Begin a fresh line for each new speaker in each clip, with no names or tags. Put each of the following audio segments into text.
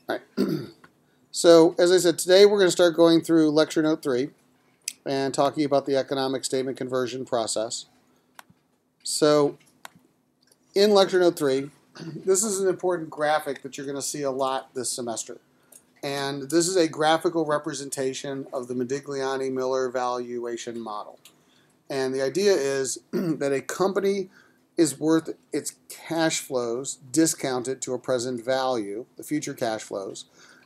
All right. So, as I said, today we're going to start going through lecture note 3 and talking about the economic statement conversion process. So, in lecture note 3, this is an important graphic that you're going to see a lot this semester. And this is a graphical representation of the Modigliani-Miller valuation model. And the idea is that a company is worth its cash flows discounted to a present value, the future cash flows.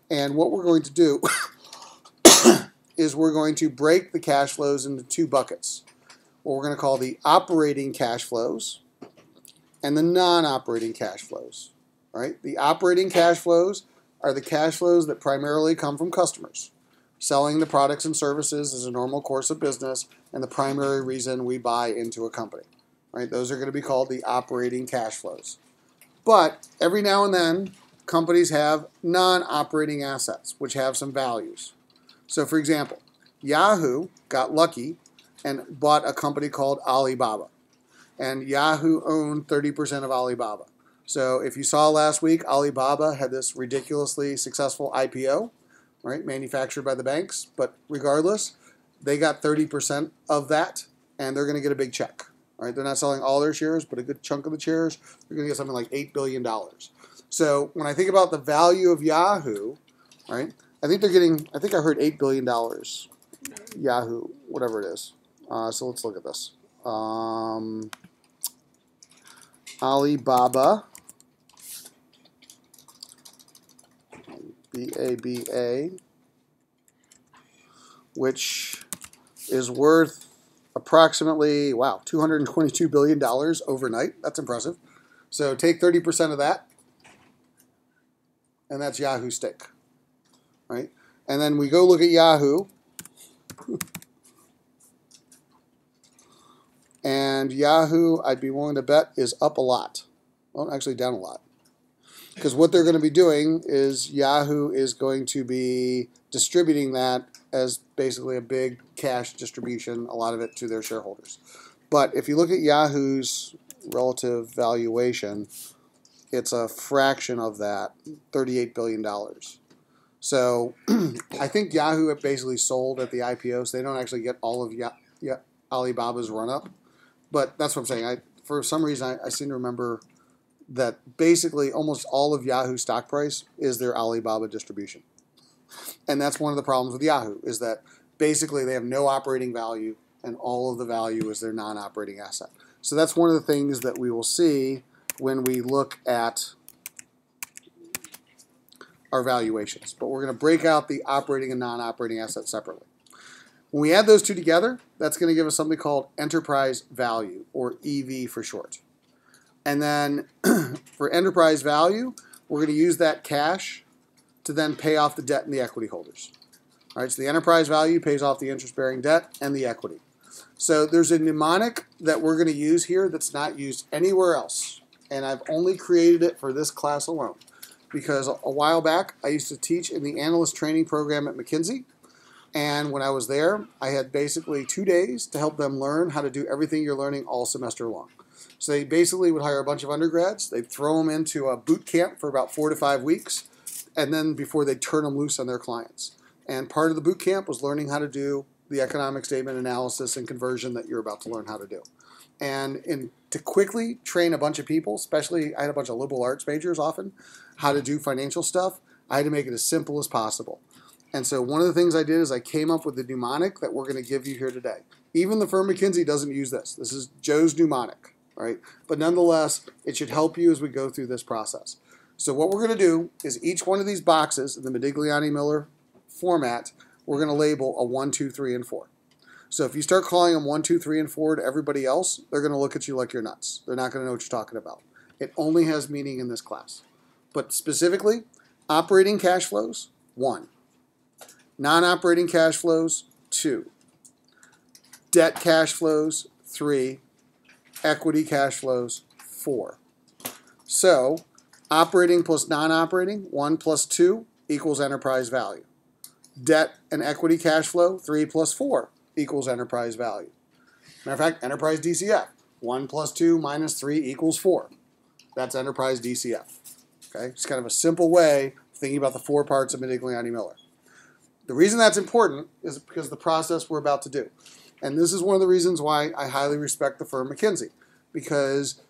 And what we're going to do is we're going to break the cash flows into two buckets. What we're going to call the operating cash flows and the non-operating cash flows. Right? The operating cash flows are the cash flows that primarily come from customers. Selling the products and services is a normal course of business and the primary reason we buy into a company. Right? Those are going to be called the operating cash flows. But every now and then, companies have non-operating assets, which have some values. So, for example, Yahoo got lucky and bought a company called Alibaba. And Yahoo owned 30% of Alibaba. So, if you saw last week, Alibaba had this ridiculously successful IPO, right, manufactured by the banks. But regardless, they got 30% of that, and they're going to get a big check. Right? They're not selling all their shares, but a good chunk of the shares. They're going to get something like $8 billion. So when I think about the value of Yahoo, right, I think I heard $8 billion, Yahoo, whatever it is. So let's look at this. Alibaba, B-A-B-A, which is worth approximately, wow, $222 billion overnight. That's impressive. So take 30% of that, and that's Yahoo stake, right? And then we go look at Yahoo, and Yahoo, I'd be willing to bet, is up a lot. Well, actually down a lot. Because what they're going to be doing is Yahoo is going to be distributing that as basically a big cash distribution, a lot of it to their shareholders. But if you look at Yahoo's relative valuation, it's a fraction of that, $38 billion. So I think Yahoo basically sold at the IPO, so they don't actually get all of Alibaba's run-up. But that's what I'm saying. For some reason, I seem to remember that basically almost all of Yahoo's stock price is their Alibaba distribution. And that's one of the problems with Yahoo, is that basically they have no operating value and all of the value is their non-operating asset. So that's one of the things that we will see when we look at our valuations. But we're going to break out the operating and non-operating assets separately. When we add those two together, that's going to give us something called enterprise value, or EV for short. And then for enterprise value, we're going to use that cash to then pay off the debt and the equity holders. All right, so the enterprise value pays off the interest-bearing debt and the equity. So there's a mnemonic that we're going to use here that's not used anywhere else. And I've only created it for this class alone. Because a while back, I used to teach in the analyst training program at McKinsey. And when I was there, I had basically 2 days to help them learn how to do everything you're learning all semester long. So they basically would hire a bunch of undergrads. They'd throw them into a boot camp for about 4 to 5 weeks. And then before they turn them loose on their clients. And part of the boot camp was learning how to do the economic statement analysis and conversion that you're about to learn how to do. And to quickly train a bunch of people, especially I had a bunch of liberal arts majors often, how to do financial stuff, I had to make it as simple as possible. And so one of the things I did is I came up with the mnemonic that we're going to give you here today. Even the firm McKinsey doesn't use this. This is Joe's mnemonic, right? But nonetheless, it should help you as we go through this process. So what we're going to do is each one of these boxes in the Modigliani-Miller format, we're going to label a 1, 2, 3, and 4. So if you start calling them 1, 2, 3, and 4 to everybody else, they're going to look at you like you're nuts. They're not going to know what you're talking about. It only has meaning in this class. But specifically, operating cash flows, 1. Non-operating cash flows, 2. Debt cash flows, 3. Equity cash flows, 4. So operating plus non-operating, 1 plus 2 equals enterprise value. Debt and equity cash flow, 3 plus 4 equals enterprise value. Matter of fact, enterprise DCF, 1 plus 2 minus 3 equals 4. That's enterprise DCF. Okay, it's kind of a simple way thinking about the 4 parts of Modigliani-Miller. The reason that's important is because of the process we're about to do. And this is one of the reasons why I highly respect the firm McKinsey, because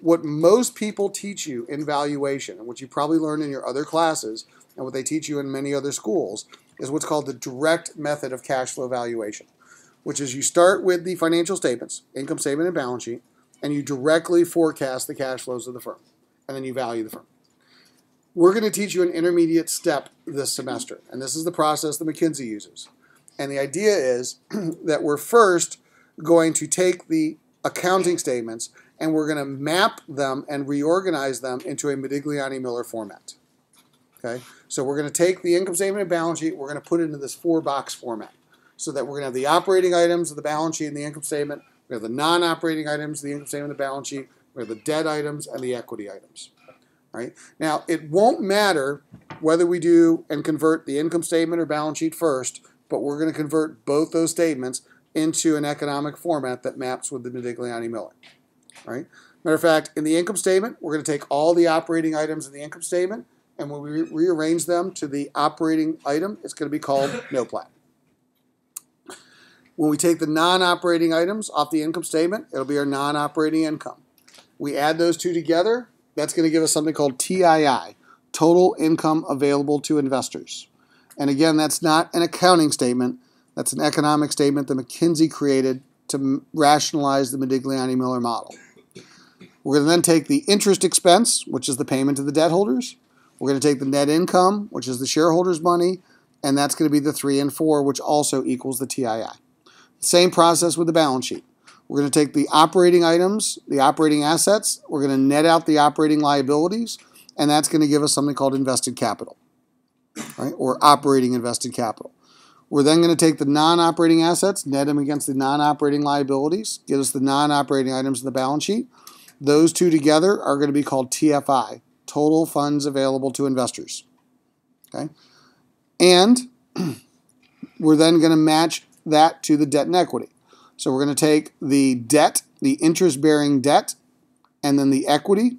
what most people teach you in valuation, and what you probably learn in your other classes, and what they teach you in many other schools, is what's called the direct method of cash flow valuation, which is you start with the financial statements, income statement and balance sheet, and you directly forecast the cash flows of the firm, and then you value the firm. We're going to teach you an intermediate step this semester, and this is the process that McKinsey uses. And the idea is that we're first going to take the accounting statements and we're going to map them and reorganize them into a Modigliani-Miller format. Okay? So we're going to take the income statement and balance sheet, we're going to put it into this 4-box format, so that we're going to have the operating items of the balance sheet and the income statement, we have the non-operating items, the income statement and the balance sheet, we have the debt items and the equity items. Right? Now, it won't matter whether we do and convert the income statement or balance sheet first, but we're going to convert both those statements into an economic format that maps with the Modigliani-Miller. Right? Matter of fact, in the income statement, we're going to take all the operating items in the income statement, and when we rearrange them to the operating item, it's going to be called no plat. When we take the non-operating items off the income statement, it'll be our non-operating income. We add those two together, that's going to give us something called TII, Total Income Available to Investors. And again, that's not an accounting statement, that's an economic statement that McKinsey created to rationalize the Modigliani-Miller model. We're going to then take the interest expense, which is the payment to the debt holders. We're going to take the net income, which is the shareholders' money, and that's going to be the 3 and 4, which also equals the TII. Same process with the balance sheet. We're going to take the operating items, the operating assets, we're going to net out the operating liabilities, and that's going to give us something called invested capital, right? Or operating invested capital. We're then going to take the non-operating assets, net them against the non-operating liabilities, give us the non-operating items in the balance sheet. Those two together are going to be called TFI, Total Funds Available to Investors. Okay? And we're then going to match that to the debt and equity. So we're going to take the debt, the interest-bearing debt, and then the equity,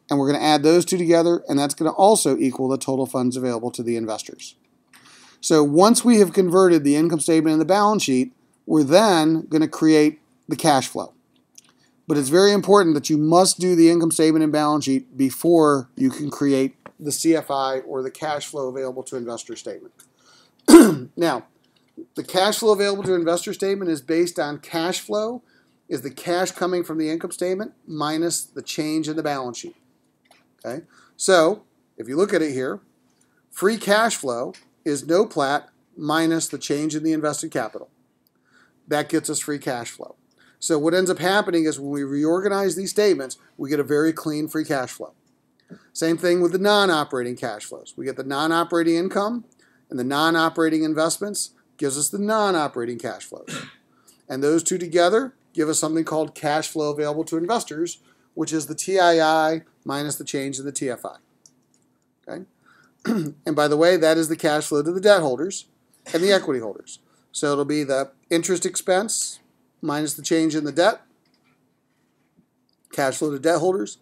and we're going to add those two together, and that's going to also equal the total funds available to the investors. So once we have converted the income statement and the balance sheet, we're then going to create the cash flow. But it's very important that you must do the income statement and balance sheet before you can create the CFI or the cash flow available to investor statement. Now, the cash flow available to investor statement is based on cash flow, is the cash coming from the income statement minus the change in the balance sheet. Okay? So, if you look at it here, free cash flow is no plat minus the change in the invested capital. That gets us free cash flow. So what ends up happening is when we reorganize these statements, we get a very clean free cash flow. Same thing with the non-operating cash flows. We get the non-operating income and the non-operating investments gives us the non-operating cash flows. And those two together give us something called cash flow available to investors, which is the TII minus the change in the TFI. Okay? And by the way, that is the cash flow to the debt holders and the equity holders. So it'll be the interest expense minus the change in the debt, cash flow to debt holders,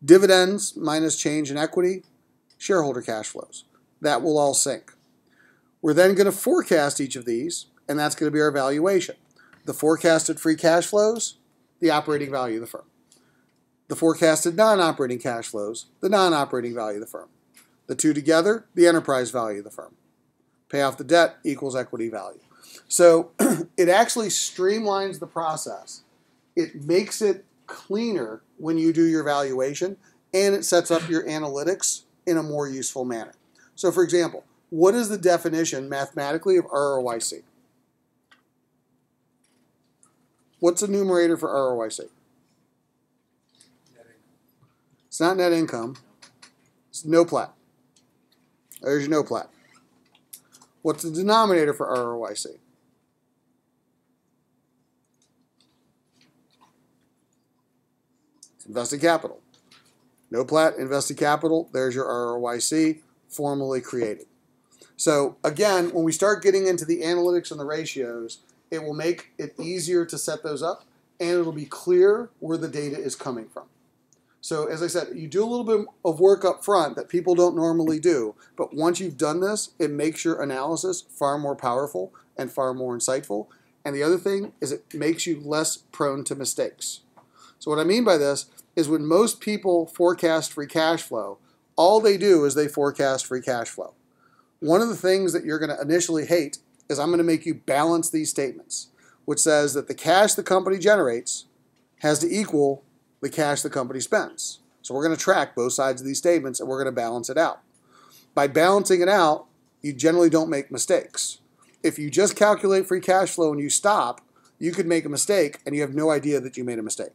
dividends minus change in equity, shareholder cash flows. That will all sync. We're then going to forecast each of these, and that's going to be our valuation. The forecasted free cash flows, the operating value of the firm. The forecasted non-operating cash flows, the non-operating value of the firm. The two together, the enterprise value of the firm. Pay off the debt equals equity value. So it actually streamlines the process. It makes it cleaner when you do your valuation, and it sets up your analytics in a more useful manner. So for example, what is the definition mathematically of ROIC? What's the numerator for ROIC? It's not net income. It's no plat. There's your no plat. What's the denominator for ROIC? It's invested capital. No plat, invested capital. There's your ROIC formally created. So again, when we start getting into the analytics and the ratios, it will make it easier to set those up, and it'll be clear where the data is coming from. So as I said, you do a little bit of work up front that people don't normally do, but once you've done this, it makes your analysis far more powerful and far more insightful. And the other thing is it makes you less prone to mistakes. So what I mean by this is when most people forecast free cash flow, all they do is they forecast free cash flow. One of the things that you're going to initially hate is I'm going to make you balance these statements, which says that the cash the company generates has to equal the cash the company spends. So we're going to track both sides of these statements and we're going to balance it out. By balancing it out, you generally don't make mistakes. If you just calculate free cash flow and you stop, you could make a mistake and you have no idea that you made a mistake.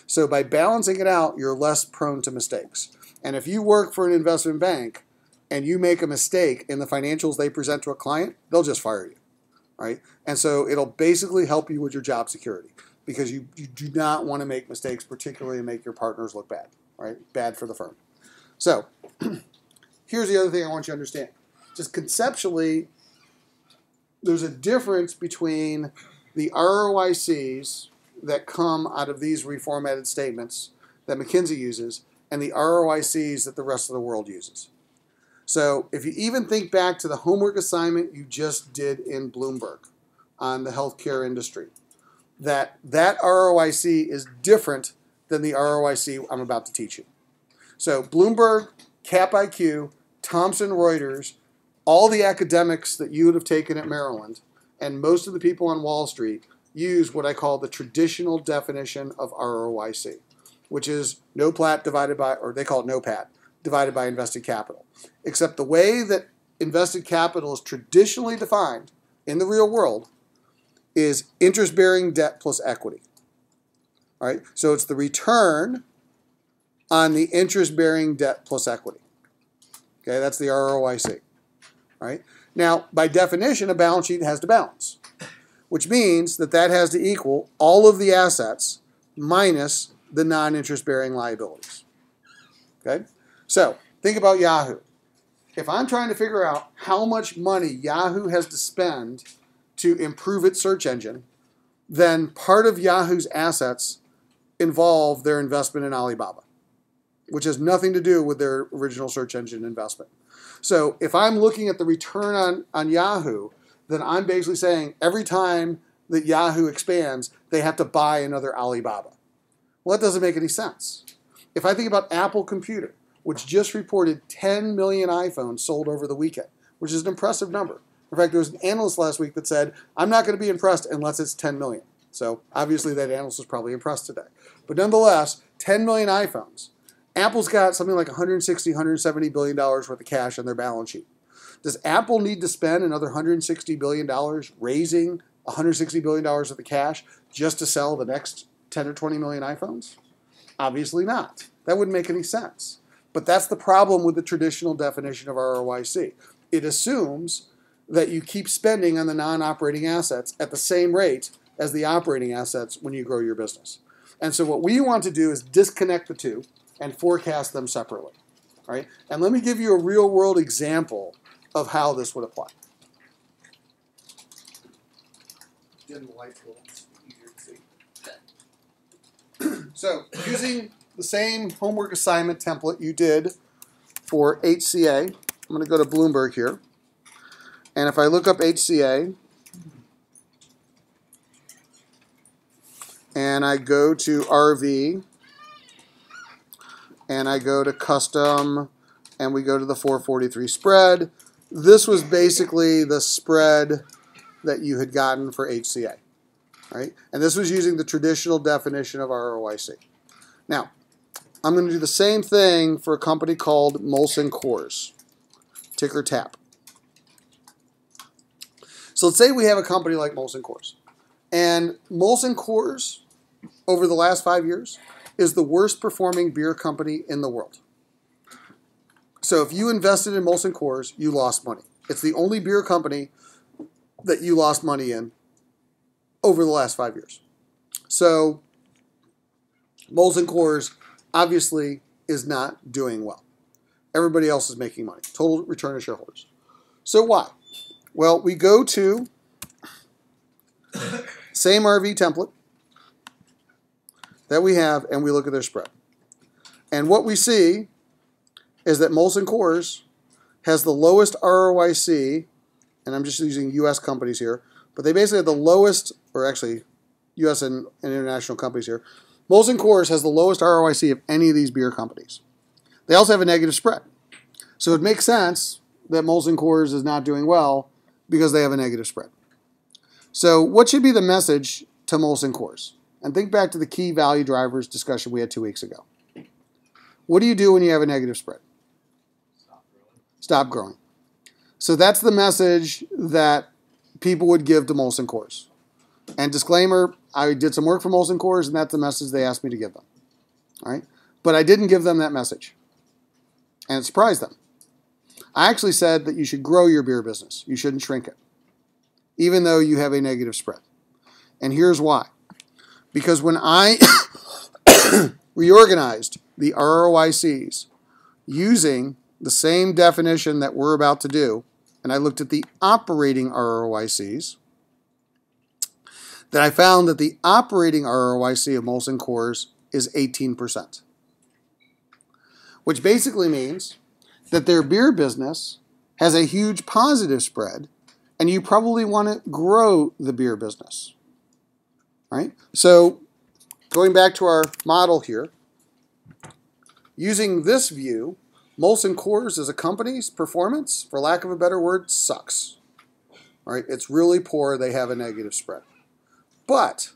So by balancing it out, you're less prone to mistakes. And if you work for an investment bank and you make a mistake in the financials they present to a client, they'll just fire you, right? And so it'll basically help you with your job security because you do not want to make mistakes, particularly make your partners look bad, right? Bad for the firm. So here's the other thing I want you to understand. Just conceptually, there's a difference between the ROICs that come out of these reformatted statements that McKinsey uses and the ROICs that the rest of the world uses. So if you even think back to the homework assignment you just did in Bloomberg on the healthcare industry, that ROIC is different than the ROIC I'm about to teach you. So Bloomberg, Cap IQ, Thomson Reuters, all the academics that you would have taken at Maryland, and most of the people on Wall Street use what I call the traditional definition of ROIC, which is NOPAT divided by, or they call it NOPAT, divided by invested capital. Except the way that invested capital is traditionally defined in the real world is interest-bearing debt plus equity. All right? So it's the return on the interest-bearing debt plus equity. Okay, that's the ROIC. All right? Now, by definition, a balance sheet has to balance, which means that that has to equal all of the assets minus the non-interest-bearing liabilities. Okay? So, think about Yahoo. If I'm trying to figure out how much money Yahoo has to spend to improve its search engine, then part of Yahoo's assets involve their investment in Alibaba, which has nothing to do with their original search engine investment. So if I'm looking at the return on Yahoo, then I'm basically saying every time that Yahoo expands, they have to buy another Alibaba. Well, that doesn't make any sense. If I think about Apple Computer, which just reported 10 million iPhones sold over the weekend, which is an impressive number. In fact, there was an analyst last week that said, I'm not going to be impressed unless it's 10 million. So obviously that analyst was probably impressed today. But nonetheless, 10 million iPhones. Apple's got something like $160, $170 billion worth of cash on their balance sheet. Does Apple need to spend another $160 billion raising $160 billion worth of cash just to sell the next 10 or 20 million iPhones? Obviously not. That wouldn't make any sense. But that's the problem with the traditional definition of ROIC. It assumes that you keep spending on the non-operating assets at the same rate as the operating assets when you grow your business. And so what we want to do is disconnect the two and forecast them separately. All right? And let me give you a real-world example of how this would apply. Dim the lights a little, it's easier to see. So using the same homework assignment template you did for HCA, I'm going to go to Bloomberg here. And if I look up HCA, and I go to RV, and I go to custom, and we go to the 443 spread, this was basically the spread that you had gotten for HCA. Right? And this was using the traditional definition of ROIC. Now, I'm going to do the same thing for a company called Molson Coors, ticker TAP. So let's say we have a company like Molson Coors. And Molson Coors, over the last 5 years, is the worst performing beer company in the world. So if you invested in Molson Coors, you lost money. It's the only beer company that you lost money in over the last 5 years. So Molson Coors obviously is not doing well. Everybody else is making money. Total return to shareholders. So why? Well, we go to same RV template that we have, and we look at their spread. And what we see is that Molson Coors has the lowest ROIC, and I'm just using U.S. companies here, but they basically have the lowest, or actually U.S. and international companies here. Molson Coors has the lowest ROIC of any of these beer companies. They also have a negative spread. So it makes sense that Molson Coors is not doing well because they have a negative spread. So what should be the message to Molson Coors? And think back to the key value drivers discussion we had 2 weeks ago. What do you do when you have a negative spread? Stop growing. So that's the message that people would give to Molson Coors. And disclaimer, I did some work for Molson Coors, and that's the message they asked me to give them. All right? But I didn't give them that message. And it surprised them. I actually said that you should grow your beer business. You shouldn't shrink it, even though you have a negative spread. And here's why. Because when I reorganized the ROICs using the same definition that we're about to do, and I looked at the operating ROICs, that I found that the operating ROIC of Molson Coors is 18%. Which basically means that their beer business has a huge positive spread, and you probably want to grow the beer business. Right? So going back to our model here, using this view, Molson Coors as a company's performance, for lack of a better word, sucks. All right? It's really poor. They have a negative spread. But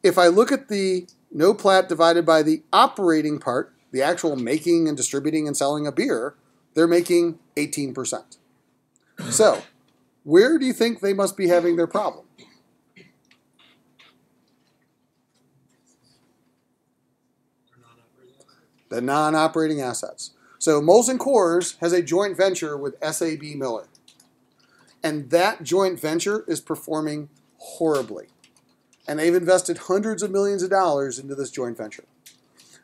if I look at the NOPLAT divided by the operating part, the actual making and distributing and selling a beer, they're making 18%. So where do you think they must be having their problem? The non-operating assets. So Molson Coors has a joint venture with SAB-Miller. And that joint venture is performing horribly. And they've invested hundreds of millions of dollars into this joint venture.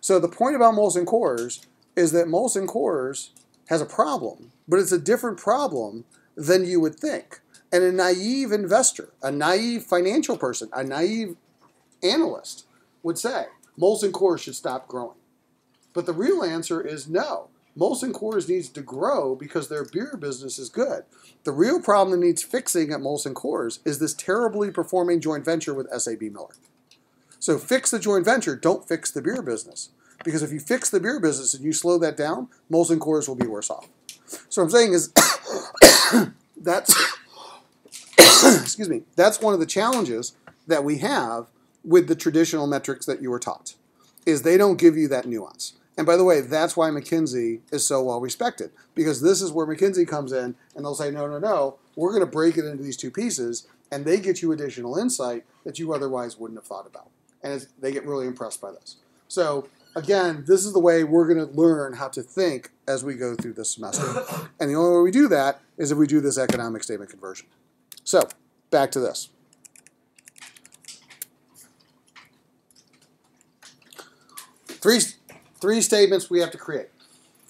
So the point about Molson Coors is that Molson Coors has a problem, but it's a different problem than you would think. And a naive investor, a naive financial person, a naive analyst would say, Molson Coors should stop growing. But the real answer is no. Molson Coors needs to grow because their beer business is good. The real problem that needs fixing at Molson Coors is this terribly performing joint venture with SAB-Miller. So fix the joint venture, don't fix the beer business. Because if you fix the beer business and you slow that down, Molson Coors will be worse off. So what I'm saying is that's excuse me, that's one of the challenges that we have with the traditional metrics that you were taught, is they don't give you that nuance. And by the way, that's why McKinsey is so well respected, because this is where McKinsey comes in and they'll say, no, no, no, we're going to break it into these two pieces, and they get you additional insight that you otherwise wouldn't have thought about. And they get really impressed by this. So again, this is the way we're going to learn how to think as we go through this semester. And the only way we do that is if we do this economic statement conversion. So back to this. Three statements we have to create.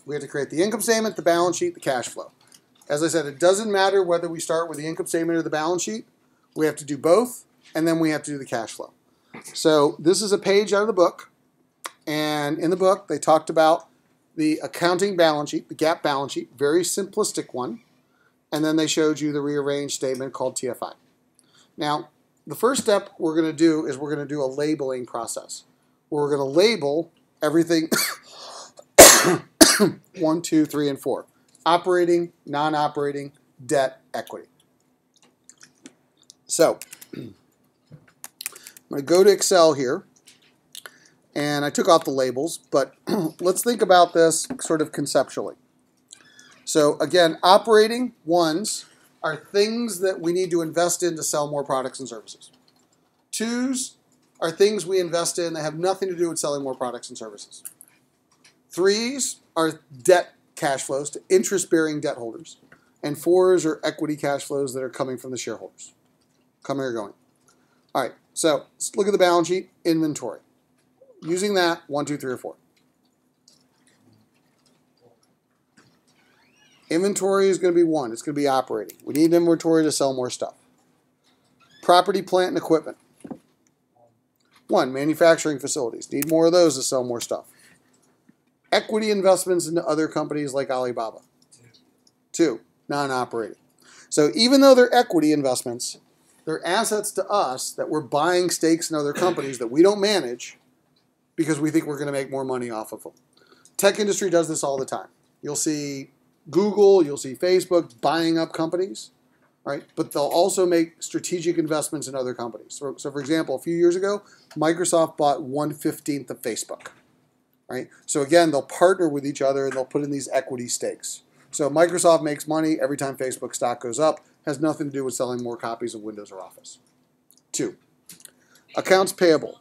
We have to create the income statement, the balance sheet, the cash flow. As I said, it doesn't matter whether we start with the income statement or the balance sheet. We have to do both, and then we have to do the cash flow. So this is a page out of the book, and in the book they talked about the accounting balance sheet, the GAAP balance sheet, very simplistic one, and then they showed you the rearranged statement called TFI. Now, the first step we're going to do is we're going to do a labeling process, where we're going to label everything 1, 2, 3, and 4. Operating, non-operating, debt, equity. So I'm going to go to Excel here, and I took off the labels, but let's think about this sort of conceptually. So again, operating ones are things that we need to invest in to sell more products and services. Twos are things we invest in that have nothing to do with selling more products and services. Threes are debt cash flows to interest-bearing debt holders. And fours are equity cash flows that are coming from the shareholders. Coming or going. All right, so let's look at the balance sheet, inventory. Using that, 1, 2, 3, or 4. Inventory is going to be 1. It's going to be operating. We need inventory to sell more stuff. Property, plant, and equipment. 1, manufacturing facilities. Need more of those to sell more stuff. equity investments into other companies like Alibaba. 2, non-operating. So even though they're equity investments, they're assets to us that we're buying stakes in other companies that we don't manage because we think we're going to make more money off of them. Tech industry does this all the time. You'll see Google, you'll see Facebook buying up companies, right? But they'll also make strategic investments in other companies. So for example, a few years ago, Microsoft bought 1/15 of Facebook, right? So again, they'll partner with each other and they'll put in these equity stakes. So Microsoft makes money every time Facebook stock goes up. Has nothing to do with selling more copies of Windows or Office. 2, accounts payable.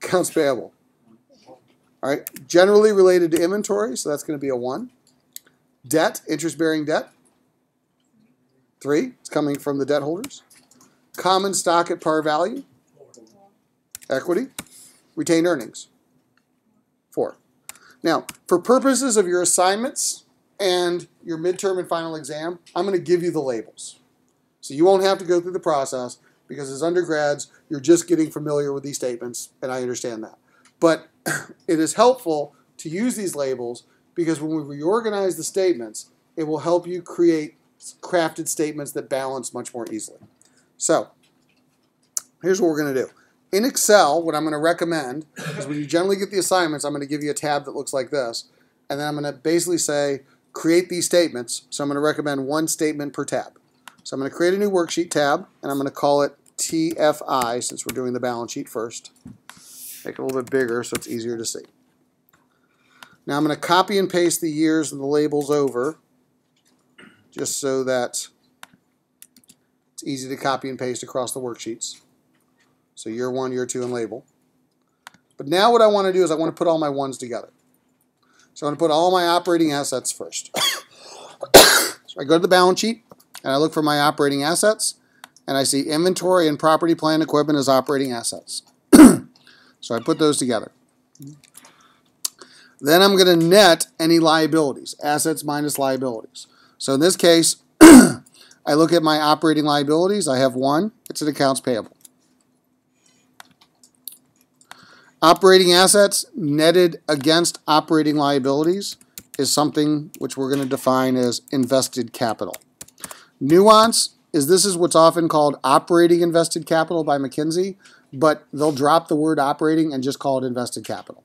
Accounts payable. All right, generally related to inventory, so that's going to be a 1. Debt, interest-bearing debt. 3, it's coming from the debt holders. Common stock at par value. Equity. Retained earnings. 4. Now, for purposes of your assignments and your midterm and final exam, I'm going to give you the labels. So you won't have to go through the process because as undergrads, you're just getting familiar with these statements, and I understand that. But it is helpful to use these labels because when we reorganize the statements, it will help you create crafted statements that balance much more easily. So here's what we're going to do. In Excel, what I'm going to recommend is when you generally get the assignments, I'm going to give you a tab that looks like this. And then I'm going to basically say, create these statements. So I'm going to recommend 1 statement per tab. So I'm going to create a new worksheet tab, and I'm going to call it TFI, since we're doing the balance sheet first. Make it a little bit bigger so it's easier to see. Now I'm going to copy and paste the years and the labels over, just so that it's easy to copy and paste across the worksheets. So year 1, year 2, and label. But now what I want to do is I want to put all my ones together. So I'm going to put all my operating assets first. So I go to the balance sheet, and I look for my operating assets, and I see inventory and property, plant, and equipment as operating assets. So I put those together. Then I'm going to net any liabilities, assets minus liabilities. So in this case, I look at my operating liabilities. I have 1. It's an accounts payable. Operating assets netted against operating liabilities is something which we're going to define as invested capital. Nuance is this is what's often called operating invested capital by McKinsey, but they'll drop the word operating and just call it invested capital.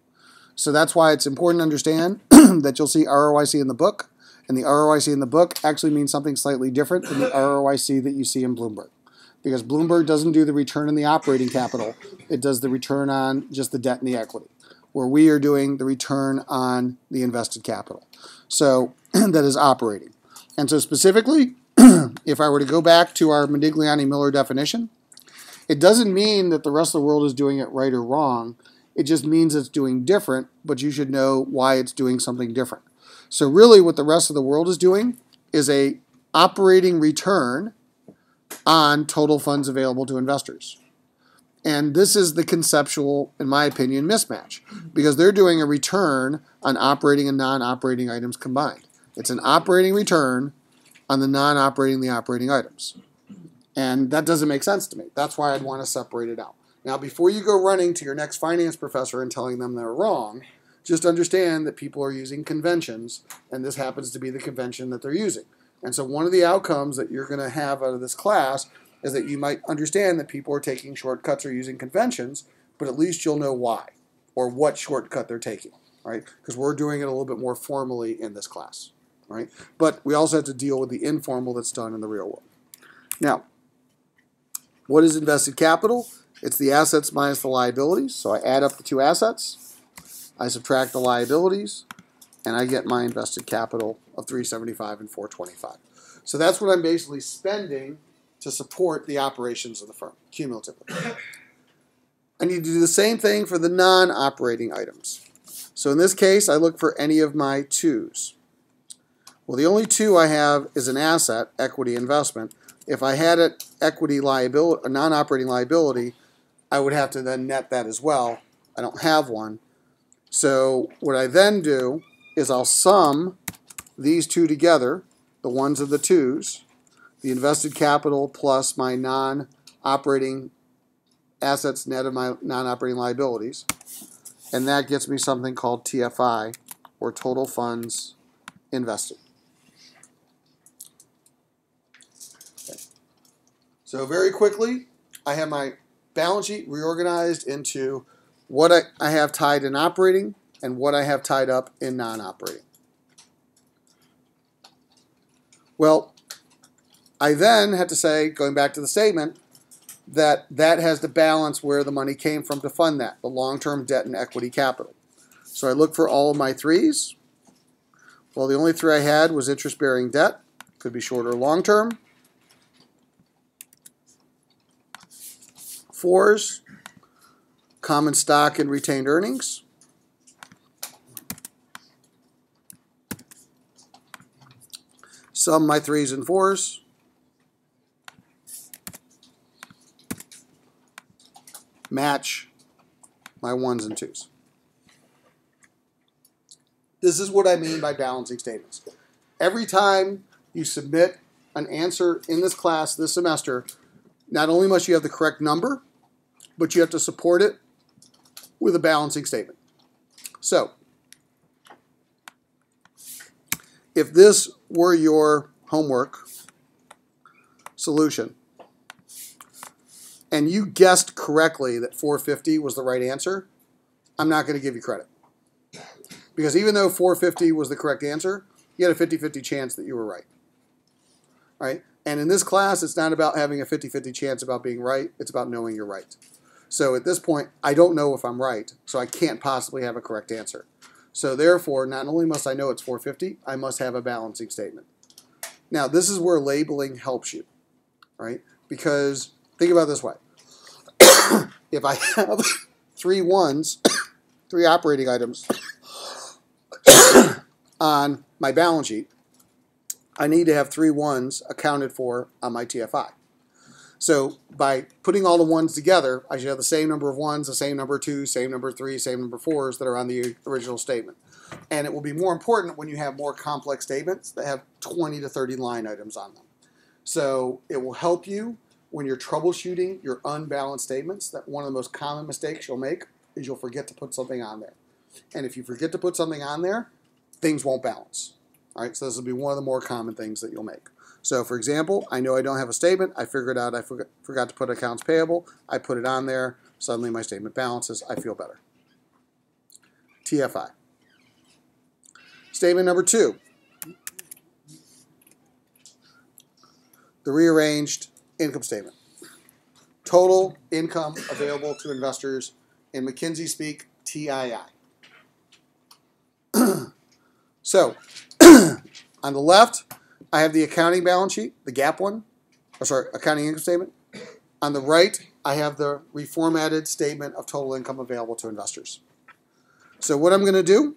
So that's why it's important to understand that you'll see ROIC in the book, and the ROIC in the book actually means something slightly different than the ROIC that you see in Bloomberg. Because Bloomberg doesn't do the return on the operating capital, it does the return on just the debt and the equity, where we are doing the return on the invested capital. So that is operating. And so specifically, if I were to go back to our Modigliani-Miller definition, it doesn't mean that the rest of the world is doing it right or wrong. It just means it's doing different, but you should know why it's doing something different. So really what the rest of the world is doing is a operating return on total funds available to investors. And this is the conceptual, in my opinion, mismatch, because they're doing a return on operating and non-operating items combined. It's an operating return on the non-operating, the operating items. And that doesn't make sense to me. That's why I'd want to separate it out. Now, before you go running to your next finance professor and telling them they're wrong, just understand that people are using conventions, and this happens to be the convention that they're using. And so one of the outcomes that you're going to have out of this class is that you might understand that people are taking shortcuts or using conventions, but at least you'll know why or what shortcut they're taking, right? Because we're doing it a little bit more formally in this class, right? But we also have to deal with the informal that's done in the real world. Now, what is invested capital? It's the assets minus the liabilities. So I add up the 2 assets, I subtract the liabilities, and I get my invested capital of $375 and $425. So that's what I'm basically spending to support the operations of the firm, cumulatively. I need to do the same thing for the non-operating items. So in this case, I look for any of my 2s. Well, the only 2 I have is an asset, equity investment. If I had an equity liability, a non-operating liability, I would have to then net that as well. I don't have one. So what I then do is I'll sum these 2 together, the 1s of the 2s, the invested capital plus my non-operating assets net of my non-operating liabilities, and that gets me something called TFI, or total funds invested. Okay. So very quickly, I have my balance sheet reorganized into what I have tied in operating and what I have tied up in non-operating. Well, I then had to say, going back to the statement, that has to balance where the money came from to fund that, the long-term debt and equity capital. So I look for all of my threes. Well, the only three I had was interest-bearing debt. Could be short or long-term. Fours, common stock and retained earnings. Sum my threes and fours. Match my ones and twos. This is what I mean by balancing statements. Every time you submit an answer in this class this semester, not only must you have the correct number, but you have to support it with a balancing statement. So, if this were your homework solution, and you guessed correctly that 450 was the right answer, I'm not going to give you credit. Because even though 450 was the correct answer, you had a 50-50 chance that you were right. Right? And in this class, it's not about having a 50-50 chance about being right. It's about knowing you're right. So at this point, I don't know if I'm right, so I can't possibly have a correct answer. So therefore, not only must I know it's 450, I must have a balancing statement. Now, this is where labeling helps you, right? Because think about it this way. If I have 3 ones, 3 operating items on my balance sheet, I need to have 3 ones accounted for on my TFI. So by putting all the ones together, I should have the same number of ones, the same number of twos, same number of threes, same number of fours that are on the original statement. And it will be more important when you have more complex statements that have 20 to 30 line items on them. So it will help you when you're troubleshooting your unbalanced statements. That one of the most common mistakes you'll make is you'll forget to put something on there. And if you forget to put something on there, things won't balance. All right, so this will be one of the more common things that you'll make. So for example, I know I don't have a statement. I figured out I forgot to put accounts payable. I put it on there. Suddenly my statement balances. I feel better. TFI. Statement number 2. The rearranged income statement. Total income available to investors, in McKinsey speak, TII. So, on the left, I have the accounting balance sheet, the GAAP one, accounting income statement. On the right, I have the reformatted statement of total income available to investors. So what I'm going to do,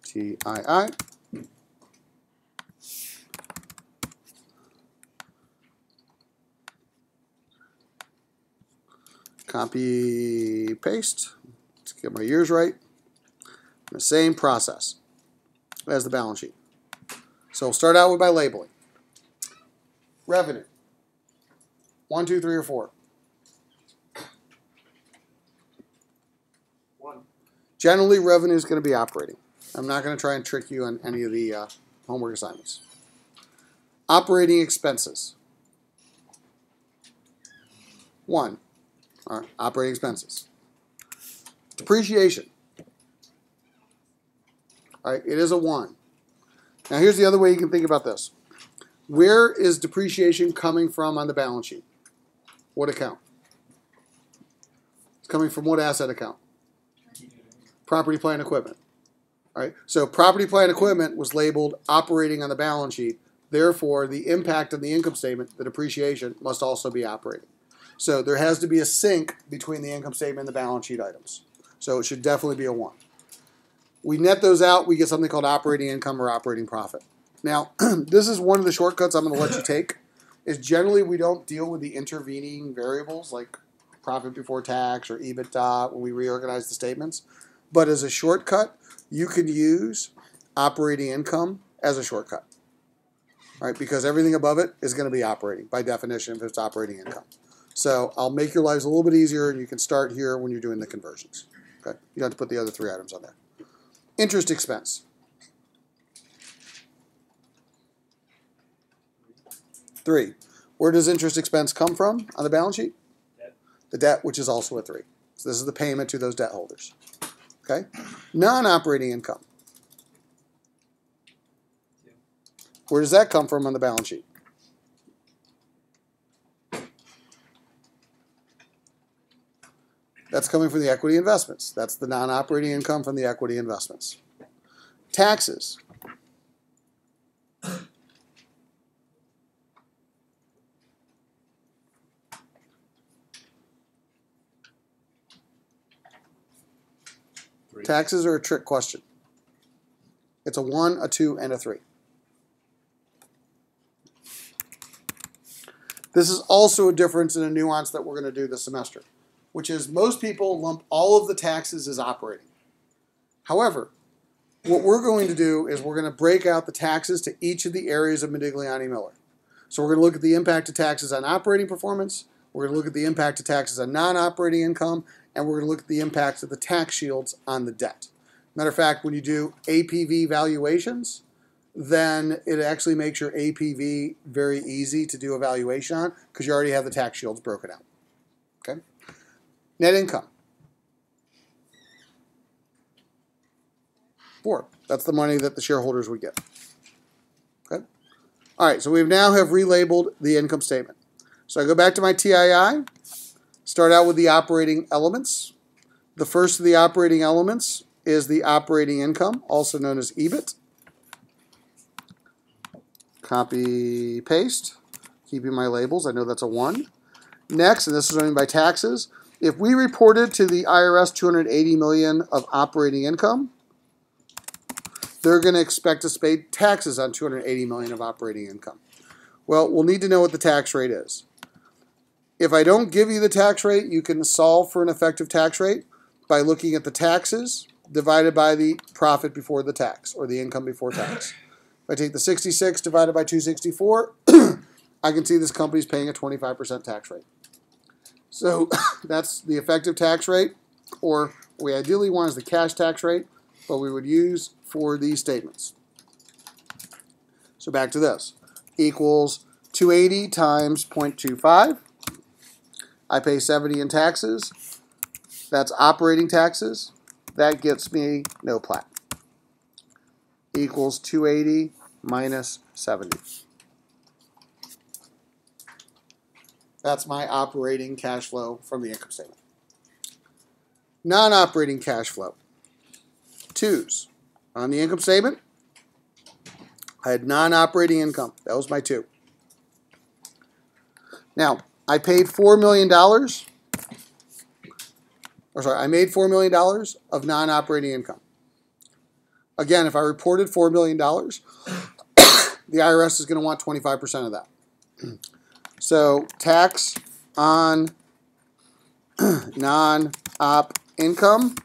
TII, copy, paste. Let's get my years right. The same process as the balance sheet. So we'll start out with my labeling. Revenue. 1, 2, 3, or 4?
1.
Generally, revenue is going to be operating. I'm not going to try and trick you on any of the homework assignments. Operating expenses. 1. All right, operating expenses. Depreciation. All right, it is a 1. Now here's the other way you can think about this. Where is depreciation coming from on the balance sheet? What account? It's coming from what asset account? Property, plant, and equipment. All right, so property, plant, and equipment was labeled operating on the balance sheet. Therefore, the impact on the income statement, the depreciation, must also be operating. So there has to be a sync between the income statement and the balance sheet items. So it should definitely be a 1. We net those out, we get something called operating income or operating profit. Now, this is one of the shortcuts I'm going to let you take, is generally we don't deal with the intervening variables like profit before tax or EBITDA when we reorganize the statements. But as a shortcut, you could use operating income as a shortcut. right? Because everything above it is going to be operating by definition if it's operating income. So I'll make your lives a little bit easier, and you can start here when you're doing the conversions. Okay? You don't have to put the other 3 items on there. Interest expense. 3. Where does interest expense come from on the balance sheet?
Debt.
The debt, which is also a 3. So this is the payment to those debt holders. Okay? Non-operating income.
2.
Where does that come from on the balance sheet? That's coming from the equity investments. That's the non-operating income from the equity investments. Taxes. Taxes are a trick question. It's a 1, a 2, and a 3. This is also a difference in a nuance that we're going to do this semester, which is most people lump all of the taxes as operating. However, what we're going to do is we're going to break out the taxes to each of the areas of Modigliani-Miller. So we're going to look at the impact of taxes on operating performance, we're going to look at the impact of taxes on non-operating income, and we're going to look at the impacts of the tax shields on the debt. Matter of fact, when you do APV valuations, then it actually makes your APV very easy to do a valuation on because you already have the tax shields broken out. Okay? Net income. 4. That's the money that the shareholders would get. Okay? All right, so we now have relabeled the income statement. So I go back to my TII, start out with the operating elements. The first of the operating elements is the operating income, also known as EBIT. Copy, paste, keeping my labels. I know that's a 1. Next, and this is running by taxes, if we reported to the IRS $280 million of operating income, they're going to expect us to pay taxes on $280 million of operating income. Well, we'll need to know what the tax rate is. If I don't give you the tax rate, you can solve for an effective tax rate by looking at the taxes divided by the profit before the tax, or the income before tax. If I take the 66 divided by 264, I can see this company's paying a 25% tax rate. So that's the effective tax rate, or what we ideally want is the cash tax rate, but we would use for these statements. So back to this. Equals 280 times 0.25. I pay 70 in taxes. That's operating taxes. That gets me no plat. Equals 280 minus 70. That's my operating cash flow from the income statement. Non-operating cash flow. 2s. On the income statement, I had non-operating income. That was my 2. Now, I paid $4 million. I made $4 million of non-operating income. Again, if I reported $4 million, the IRS is going to want 25% of that. So tax on non-op income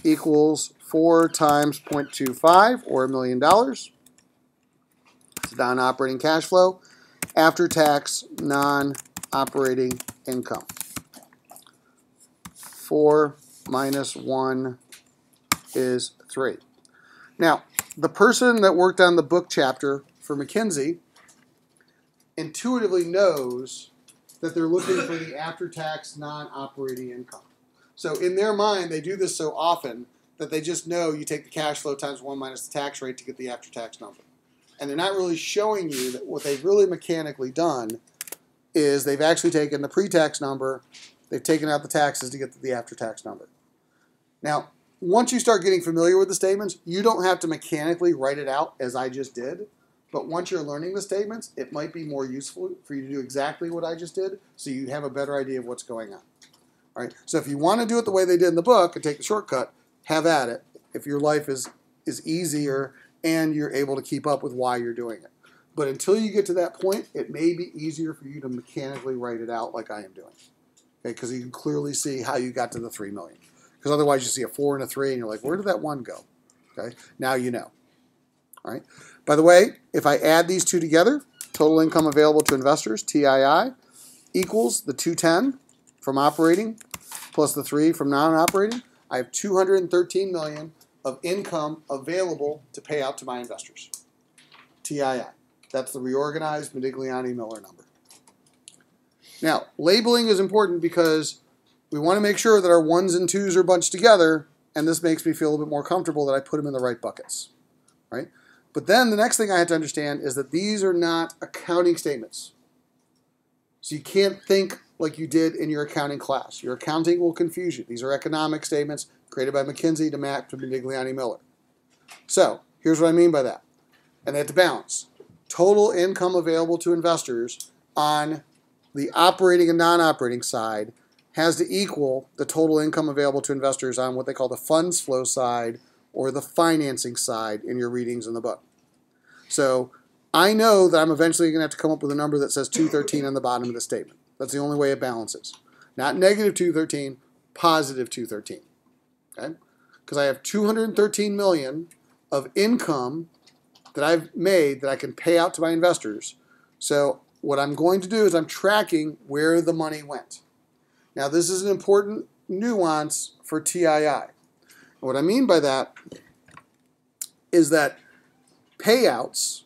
equals 4 times 0.25, or $1 million. It's non-operating cash flow. After tax, non-operating income. 4 minus 1 is 3. Now, the person that worked on the book chapter for McKinsey intuitively knows that they're looking for the after-tax non-operating income. So in their mind, they do this so often that they just know you take the cash flow times 1 minus the tax rate to get the after-tax number. And they're not really showing you that what they've really mechanically done is they've actually taken the pre-tax number, they've taken out the taxes to get to the after-tax number. Now, once you start getting familiar with the statements, you don't have to mechanically write it out as I just did. But once you're learning the statements, it might be more useful for you to do exactly what I just did so you have a better idea of what's going on. All right? So if you want to do it the way they did in the book and take the shortcut, have at it if your life is easier and you're able to keep up with why you're doing it. But until you get to that point, it may be easier for you to mechanically write it out like I am doing. Okay? Because you can clearly see how you got to the 3 million. Because otherwise you see a 4 and a 3 and you're like, where did that 1 go? Okay? Now you know. All right. By the way, if I add these two together, total income available to investors, TII, equals the 210 from operating plus the 3 from non-operating. I have $213 million of income available to pay out to my investors. TII. That's the reorganized Modigliani-Miller number. Now, labeling is important because we want to make sure that our 1s and 2s are bunched together, and this makes me feel a little bit more comfortable that I put them in the right buckets. Right? But then the next thing I have to understand is that these are not accounting statements. So you can't think like you did in your accounting class. Your accounting will confuse you. These are economic statements created by McKinsey to map to Modigliani-Miller. So here's what I mean by that. And they have to balance. Total income available to investors on the operating and non-operating side has to equal the total income available to investors on what they call the funds flow side or the financing side in your readings in the book. So I know that I'm eventually going to have to come up with a number that says 213 on the bottom of the statement. That's the only way it balances. Not negative 213, positive 213. Okay? Because I have $213 million of income that I've made that I can pay out to my investors. So what I'm going to do is I'm tracking where the money went. Now this is an important nuance for TII. And what I mean by that is that payouts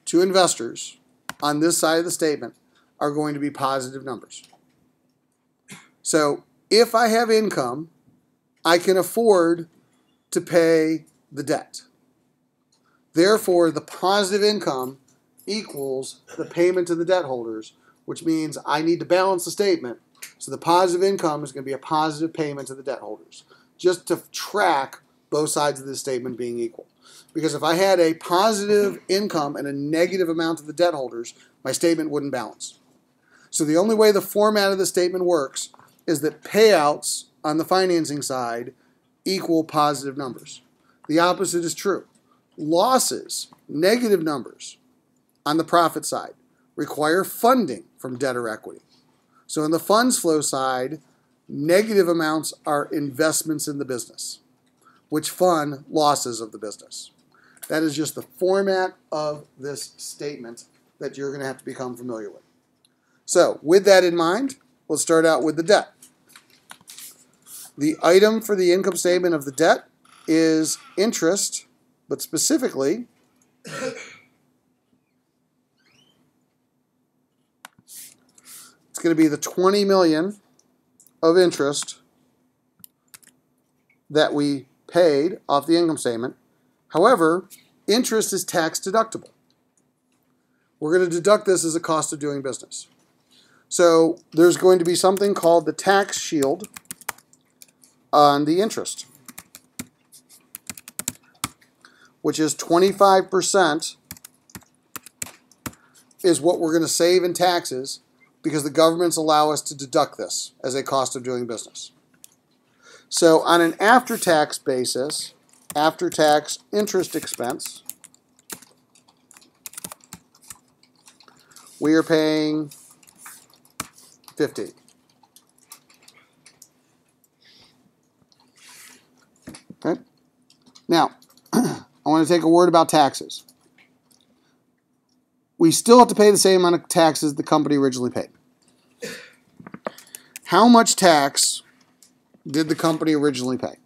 to investors on this side of the statement are going to be positive numbers. So if I have income, I can afford to pay the debt. Therefore, the positive income equals the payment to the debt holders, which means I need to balance the statement. So the positive income is going to be a positive payment to the debt holders, just to track both sides of this statement being equal. Because if I had a positive income and a negative amount to the debt holders, my statement wouldn't balance. So the only way the format of the statement works is that payouts on the financing side equal positive numbers. The opposite is true. Losses, negative numbers, on the profit side require funding from debt or equity. So on the funds flow side, negative amounts are investments in the business, which fund losses of the business. That is just the format of this statement that you're going to have to become familiar with. So with that in mind, we'll start out with the debt. The item for the income statement of the debt is interest, but specifically it's going to be the $20 million of interest that we paid off the income statement. However, interest is tax deductible. We're going to deduct this as a cost of doing business. So there's going to be something called the tax shield on the interest, which is 25% is what we're going to save in taxes because the governments allow us to deduct this as a cost of doing business. So on an after-tax basis, after-tax interest expense, we are paying $50. Okay. Now, I want to take a word about taxes. We still have to pay the same amount of taxes the company originally paid. How much tax did the company originally pay?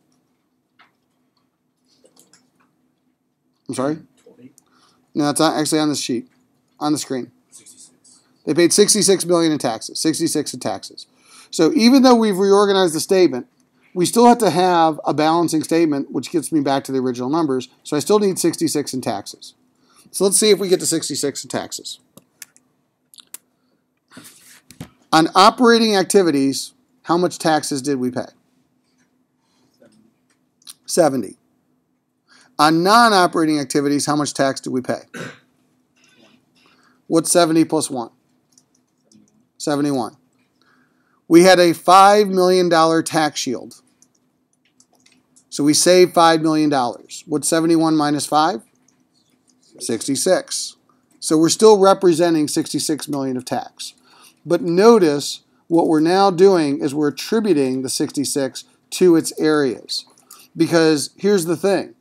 I'm sorry? 20. No, it's not actually on the sheet, on the screen. 66. They paid $66 million in taxes, 66 in taxes. So even though we've reorganized the statement, we still have to have a balancing statement, which gets me back to the original numbers. So I still need 66 in taxes. So let's see if we get to 66 in taxes. On operating activities, how much taxes did we pay? 70. On non-operating activities, how much tax did we pay? What's 70 plus 1? 71. We had a $5 million tax shield. So we saved $5 million. What's 71 minus 5? 66. So we're still representing $66 million of tax. But notice what we're now doing is we're attributing the 66 to its areas. Because here's the thing.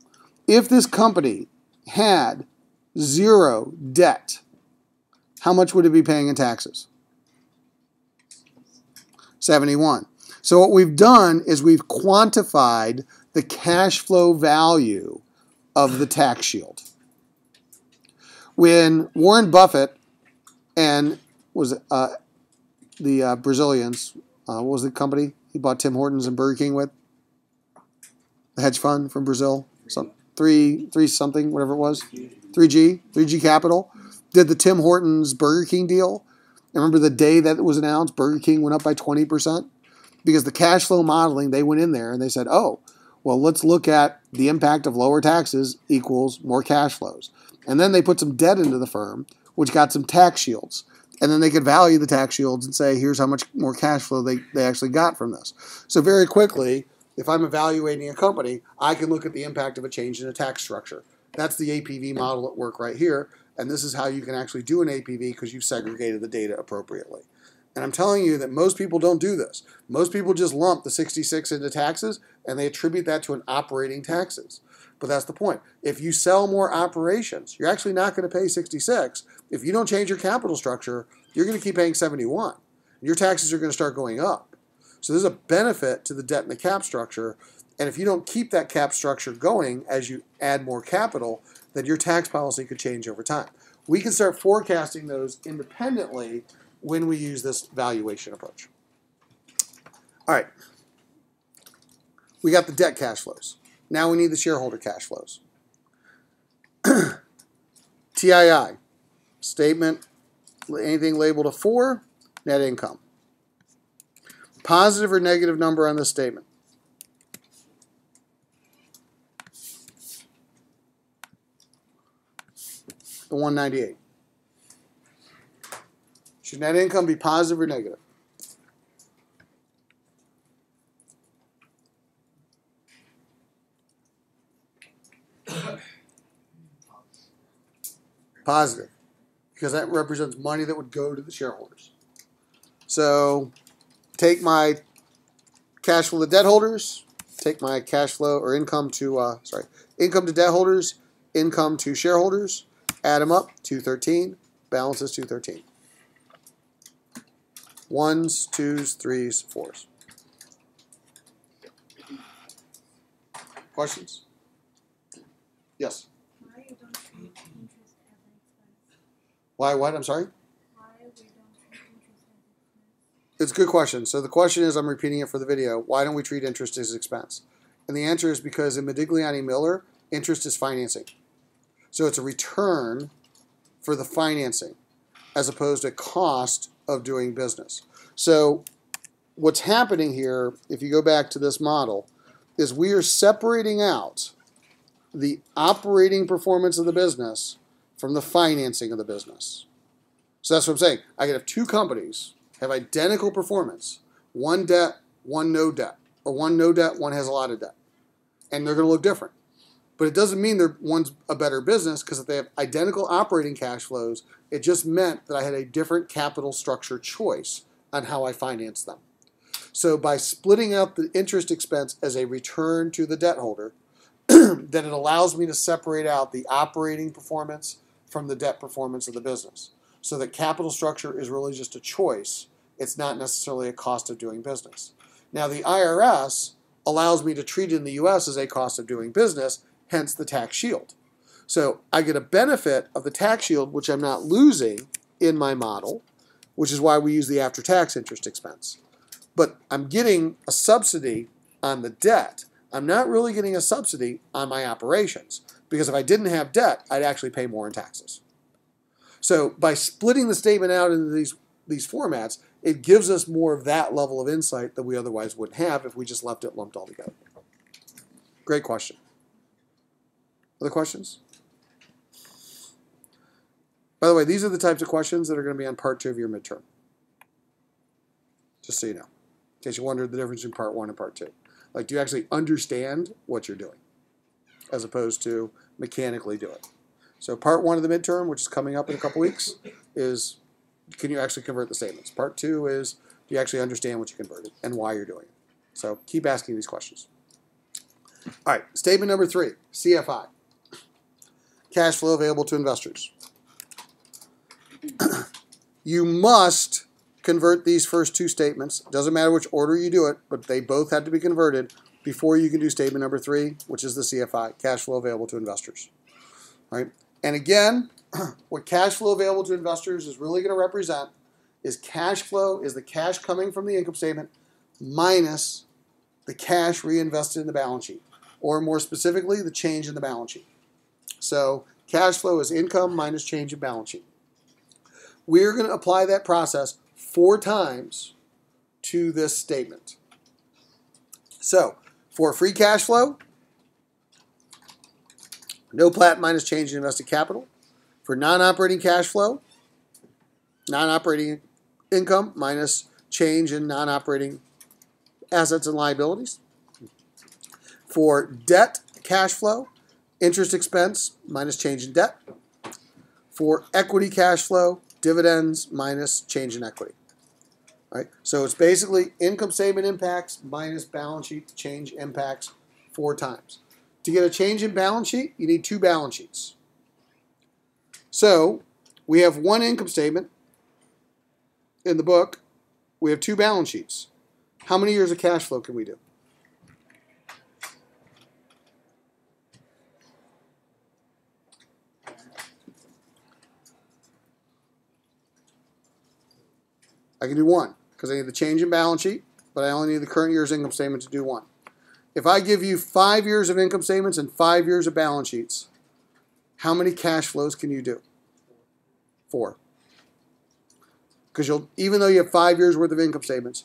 If this company had 0 debt, how much would it be paying in taxes? 71. So what we've done is we've quantified the cash flow value of the tax shield. When Warren Buffett and the Brazilians, what was the company he bought Tim Hortons and Burger King with? The hedge fund from Brazil, three something, whatever it was, 3G Capital, did the Tim Hortons Burger King deal. And remember the day that it was announced, Burger King went up by 20%? Because the cash flow modeling, they went in there and they said, oh, well, let's look at the impact of lower taxes equals more cash flows. And then they put some debt into the firm, which got some tax shields. And then they could value the tax shields and say, here's how much more cash flow they actually got from this. So very quickly, if I'm evaluating a company, I can look at the impact of a change in a tax structure. That's the APV model at work right here. And this is how you can actually do an APV because you've segregated the data appropriately. And I'm telling you that most people don't do this. Most people just lump the 66 into taxes and they attribute that to an operating taxes. But that's the point. If you sell more operations, you're actually not going to pay 66. If you don't change your capital structure, you're going to keep paying 71. Your taxes are going to start going up. So there's a benefit to the debt and the cap structure. And if you don't keep that cap structure going as you add more capital, then your tax policy could change over time. We can start forecasting those independently when we use this valuation approach. All right. We got the debt cash flows. Now we need the shareholder cash flows. TII, statement, anything labeled a 4, net income. Positive or negative number on this statement? The 198. Should net income be positive or negative? Positive, because that represents money that would go to the shareholders. So take my cash flow to debt holders, take my cash flow or income to, income to debt holders, income to shareholders, add them up, 213, balance is 213. 1s, 2s, 3s, 4s. Questions? Yes?
Why you don't treat interest as an expense?
Why what? I'm sorry?
Why we don't treat interest as expense?
It's a good question. So the question is, I'm repeating it for the video, why don't we treat interest as expense? And the answer is because in Modigliani-Miller, interest is financing. So it's a return for the financing as opposed to cost of doing business. So what's happening here, if you go back to this model, is we are separating out the operating performance of the business from the financing of the business. So that's what I'm saying. I could have two companies have identical performance, one debt, one no debt, or one no debt, one has a lot of debt, and they're going to look different. But it doesn't mean one's a better business because if they have identical operating cash flows, it just meant that I had a different capital structure choice on how I finance them. So by splitting out the interest expense as a return to the debt holder, then it allows me to separate out the operating performance from the debt performance of the business. So that capital structure is really just a choice. It's not necessarily a cost of doing business. Now the IRS allows me to treat it in the US as a cost of doing business, hence the tax shield. So I get a benefit of the tax shield, which I'm not losing in my model, which is why we use the after-tax interest expense. But I'm getting a subsidy on the debt. I'm not really getting a subsidy on my operations, because if I didn't have debt, I'd actually pay more in taxes. So by splitting the statement out into these formats, it gives us more of that level of insight that we otherwise wouldn't have if we just left it lumped all together. Great question. Other questions? By the way, these are the types of questions that are going to be on part 2 of your midterm. Just so you know, in case you wondered the difference between part 1 and part 2. Like, do you actually understand what you're doing as opposed to mechanically do it? So part 1 of the midterm, which is coming up in a couple weeks, is can you actually convert the statements? Part 2 is do you actually understand what you converted and why you're doing it? So keep asking these questions. All right, statement number 3, CFI. cash flow available to investors. You must convert these first two statements. Doesn't matter which order you do it, but they both have to be converted before you can do statement number 3, which is the CFI, cash flow available to investors. All right? And again, what cash flow available to investors is really going to represent is cash flow is the cash coming from the income statement minus the cash reinvested in the balance sheet, or more specifically, the change in the balance sheet. So cash flow is income minus change in balance sheet. We're going to apply that process 4 times to this statement. So for free cash flow, no plat minus change in invested capital. For non-operating cash flow, non-operating income minus change in non-operating assets and liabilities. For debt cash flow, interest expense minus change in debt. For equity cash flow, dividends minus change in equity. All right? So it's basically income statement impacts minus balance sheet change impacts 4 times. To get a change in balance sheet, you need 2 balance sheets. So we have 1 income statement in the book. We have 2 balance sheets. How many years of cash flow can we do? I can do 1 because I need the change in balance sheet, but I only need the current year's income statement to do 1. If I give you 5 years of income statements and 5 years of balance sheets, how many cash flows can you do? 4. Because even though you have 5 years worth of income statements,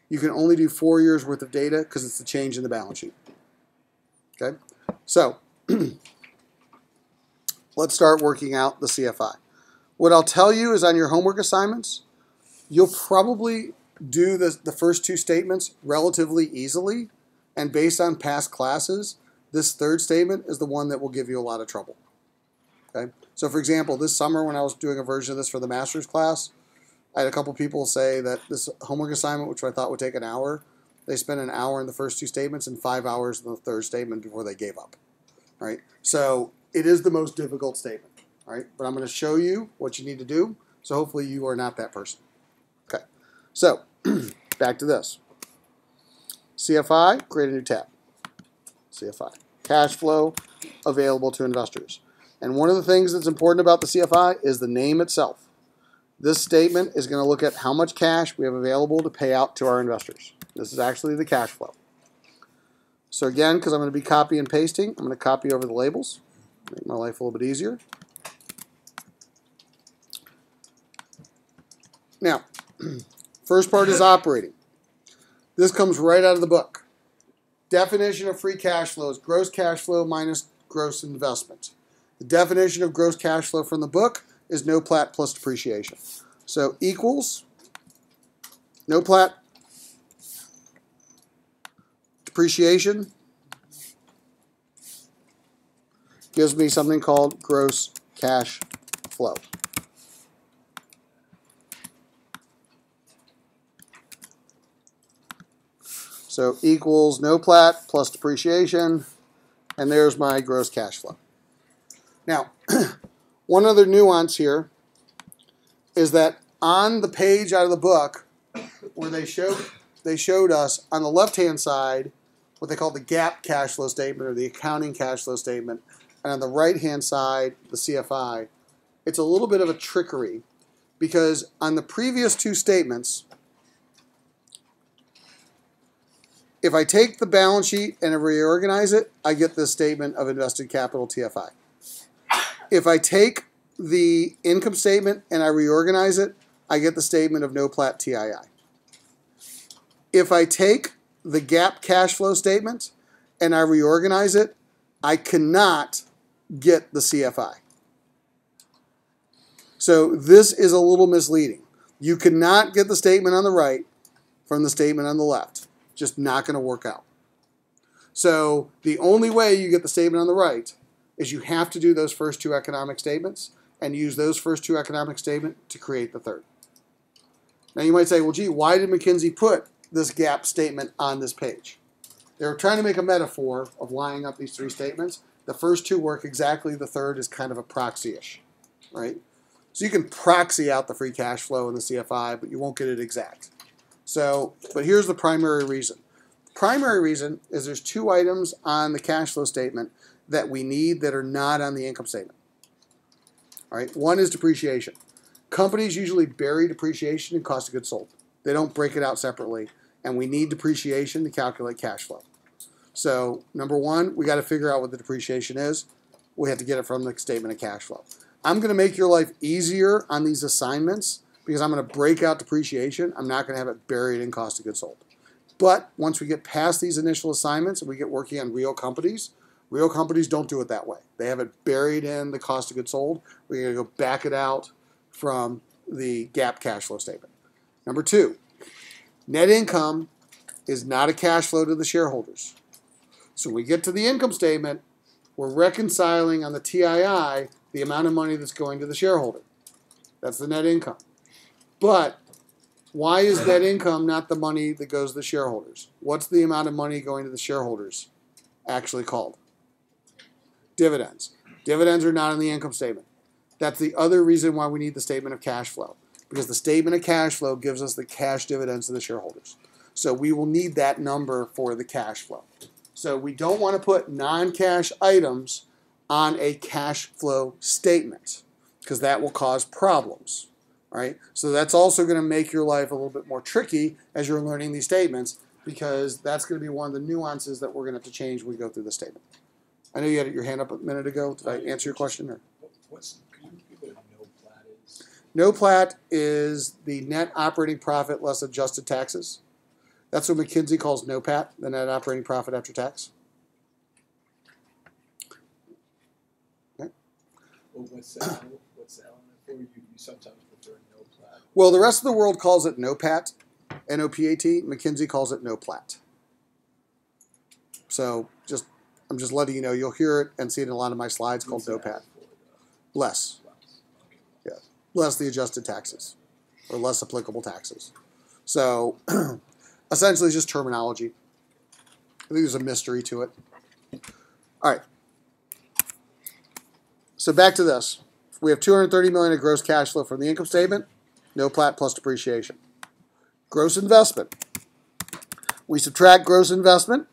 you can only do 4 years worth of data because it's the change in the balance sheet. Okay? So let's start working out the CFI. What I'll tell you is on your homework assignments, you'll probably do the first 2 statements relatively easily, and based on past classes, this 3rd statement is the one that will give you a lot of trouble. Okay? So for example, this summer when I was doing a version of this for the master's class, I had a couple people say that this homework assignment, which I thought would take an hour, they spent an hour in the first 2 statements and 5 hours in the 3rd statement before they gave up. All right? So it is the most difficult statement. All right? But I'm going to show you what you need to do, so hopefully you are not that person. Okay. So back to this. CFI, create a new tab. CFI, cash flow available to investors. And one of the things that's important about the CFI is the name itself. This statement is going to look at how much cash we have available to pay out to our investors. This is actually the cash flow. So again, because I'm going to be copy and pasting, I'm going to copy over the labels, make my life a little bit easier. Now, first part is operating. This comes right out of the book. Definition of free cash flow is gross cash flow minus gross investment. The definition of gross cash flow from the book is no plat plus depreciation. So equals no plat depreciation gives me something called gross cash flow. So equals no plat plus depreciation, and there's my gross cash flow. Now, one other nuance here is that on the page out of the book where they showed us on the left-hand side what they call the GAAP cash flow statement or the accounting cash flow statement, and on the right-hand side, the CFI, it's a little bit of a trickery because on the previous 2 statements, if I take the balance sheet and I reorganize it, I get this statement of invested capital TFI. If I take the income statement and I reorganize it, I get the statement of no plat TII. If I take the GAAP cash flow statement and I reorganize it, I cannot get the CFI. So this is a little misleading. You cannot get the statement on the right from the statement on the left. Just not going to work out. So the only way you get the statement on the right is you have to do those first 2 economic statements and use those first 2 economic statements to create the 3rd. Now you might say, well, gee, why did McKinsey put this GAAP statement on this page? They were trying to make a metaphor of lining up these 3 statements The first two work exactly. The third is kind of a proxy-ish, right? So you can proxy out the free cash flow in the CFI, but you won't get it exact. So, but here's the primary reason. Primary reason is there's two items on the cash flow statement that we need that are not on the income statement. All right, one is depreciation. Companies usually bury depreciation in cost of goods sold. They don't break it out separately, and we need depreciation to calculate cash flow. So, number one, we got to figure out what the depreciation is. We have to get it from the statement of cash flow. I'm going to make your life easier on these assignments because I'm going to break out depreciation. I'm not going to have it buried in cost of goods sold. But once we get past these initial assignments and we get working on real companies don't do it that way. They have it buried in the cost of goods sold. We're going to go back it out from the GAAP cash flow statement. Number two, net income is not a cash flow to the shareholders. So when we get to the income statement, we're reconciling on the TII the amount of money that's going to the shareholder. That's the net income. But why is net income not the money that goes to the shareholders? What's the amount of money going to the shareholders actually called? Dividends. Dividends are not in the income statement. That's the other reason why we need the statement of cash flow, because the statement of cash flow gives us the cash dividends to the shareholders. So we will need that number for the cash flow. So we don't want to put non-cash items on a cash flow statement because that will cause problems. Right? So that's also going to make your life a little bit more tricky as you're learning these statements, because that's going to be one of the nuances that we're going to have to change when we go through the statement. I know you had your hand up a minute ago. Did I answer your question? Or?
Can you repeat what NOPLAT is?
NOPLAT is the net operating profit less adjusted taxes. That's what McKinsey calls NOPAT, the net operating profit after tax. Okay.
Well, what's the element for? You sometimes prefer NOPLAT.
Well, the rest of the world calls it NOPAT, N-O-P-A-T. McKinsey calls it NOPLAT. So I'm just letting you know. You'll hear it and see it in a lot of my slides called NOPAT. Less. Yeah, less the adjusted taxes or less applicable taxes. So essentially it's just terminology. I think there's a mystery to it. All right. So back to this. We have $230 million of gross cash flow from the income statement, NOPLAT plus depreciation. Gross investment. We subtract gross investment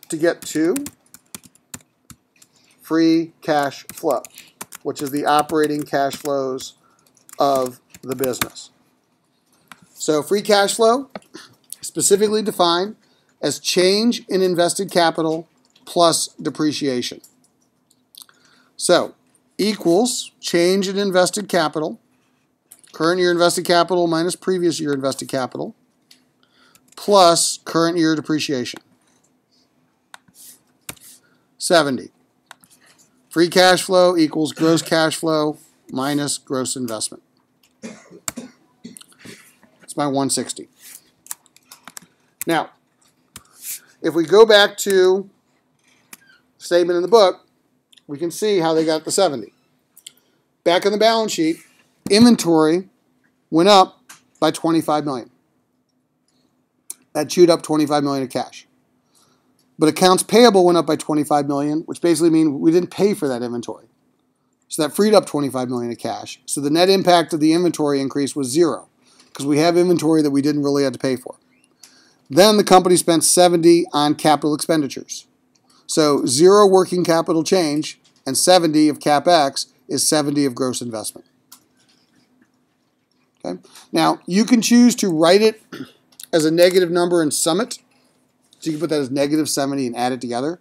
to get to free cash flow, which is the operating cash flows of the business. So free cash flow, specifically defined as change in invested capital plus depreciation. So equals change in invested capital, current year invested capital minus previous year invested capital, plus current year depreciation. 70. Free cash flow equals gross cash flow minus gross investment. It's my 160. Now, if we go back to the statement in the book, we can see how they got the 70. Back in the balance sheet, inventory went up by $25 million. That chewed up $25 million of cash. But accounts payable went up by $25 million, which basically means we didn't pay for that inventory. So that freed up $25 million of cash. So the net impact of the inventory increase was zero, because we have inventory that we didn't really have to pay for. Then the company spent $70 on capital expenditures. So zero working capital change and $70 of CapEx is $70 of gross investment. Okay. Now, you can choose to write it as a negative number and sum it. So you can put that as negative 70 and add it together.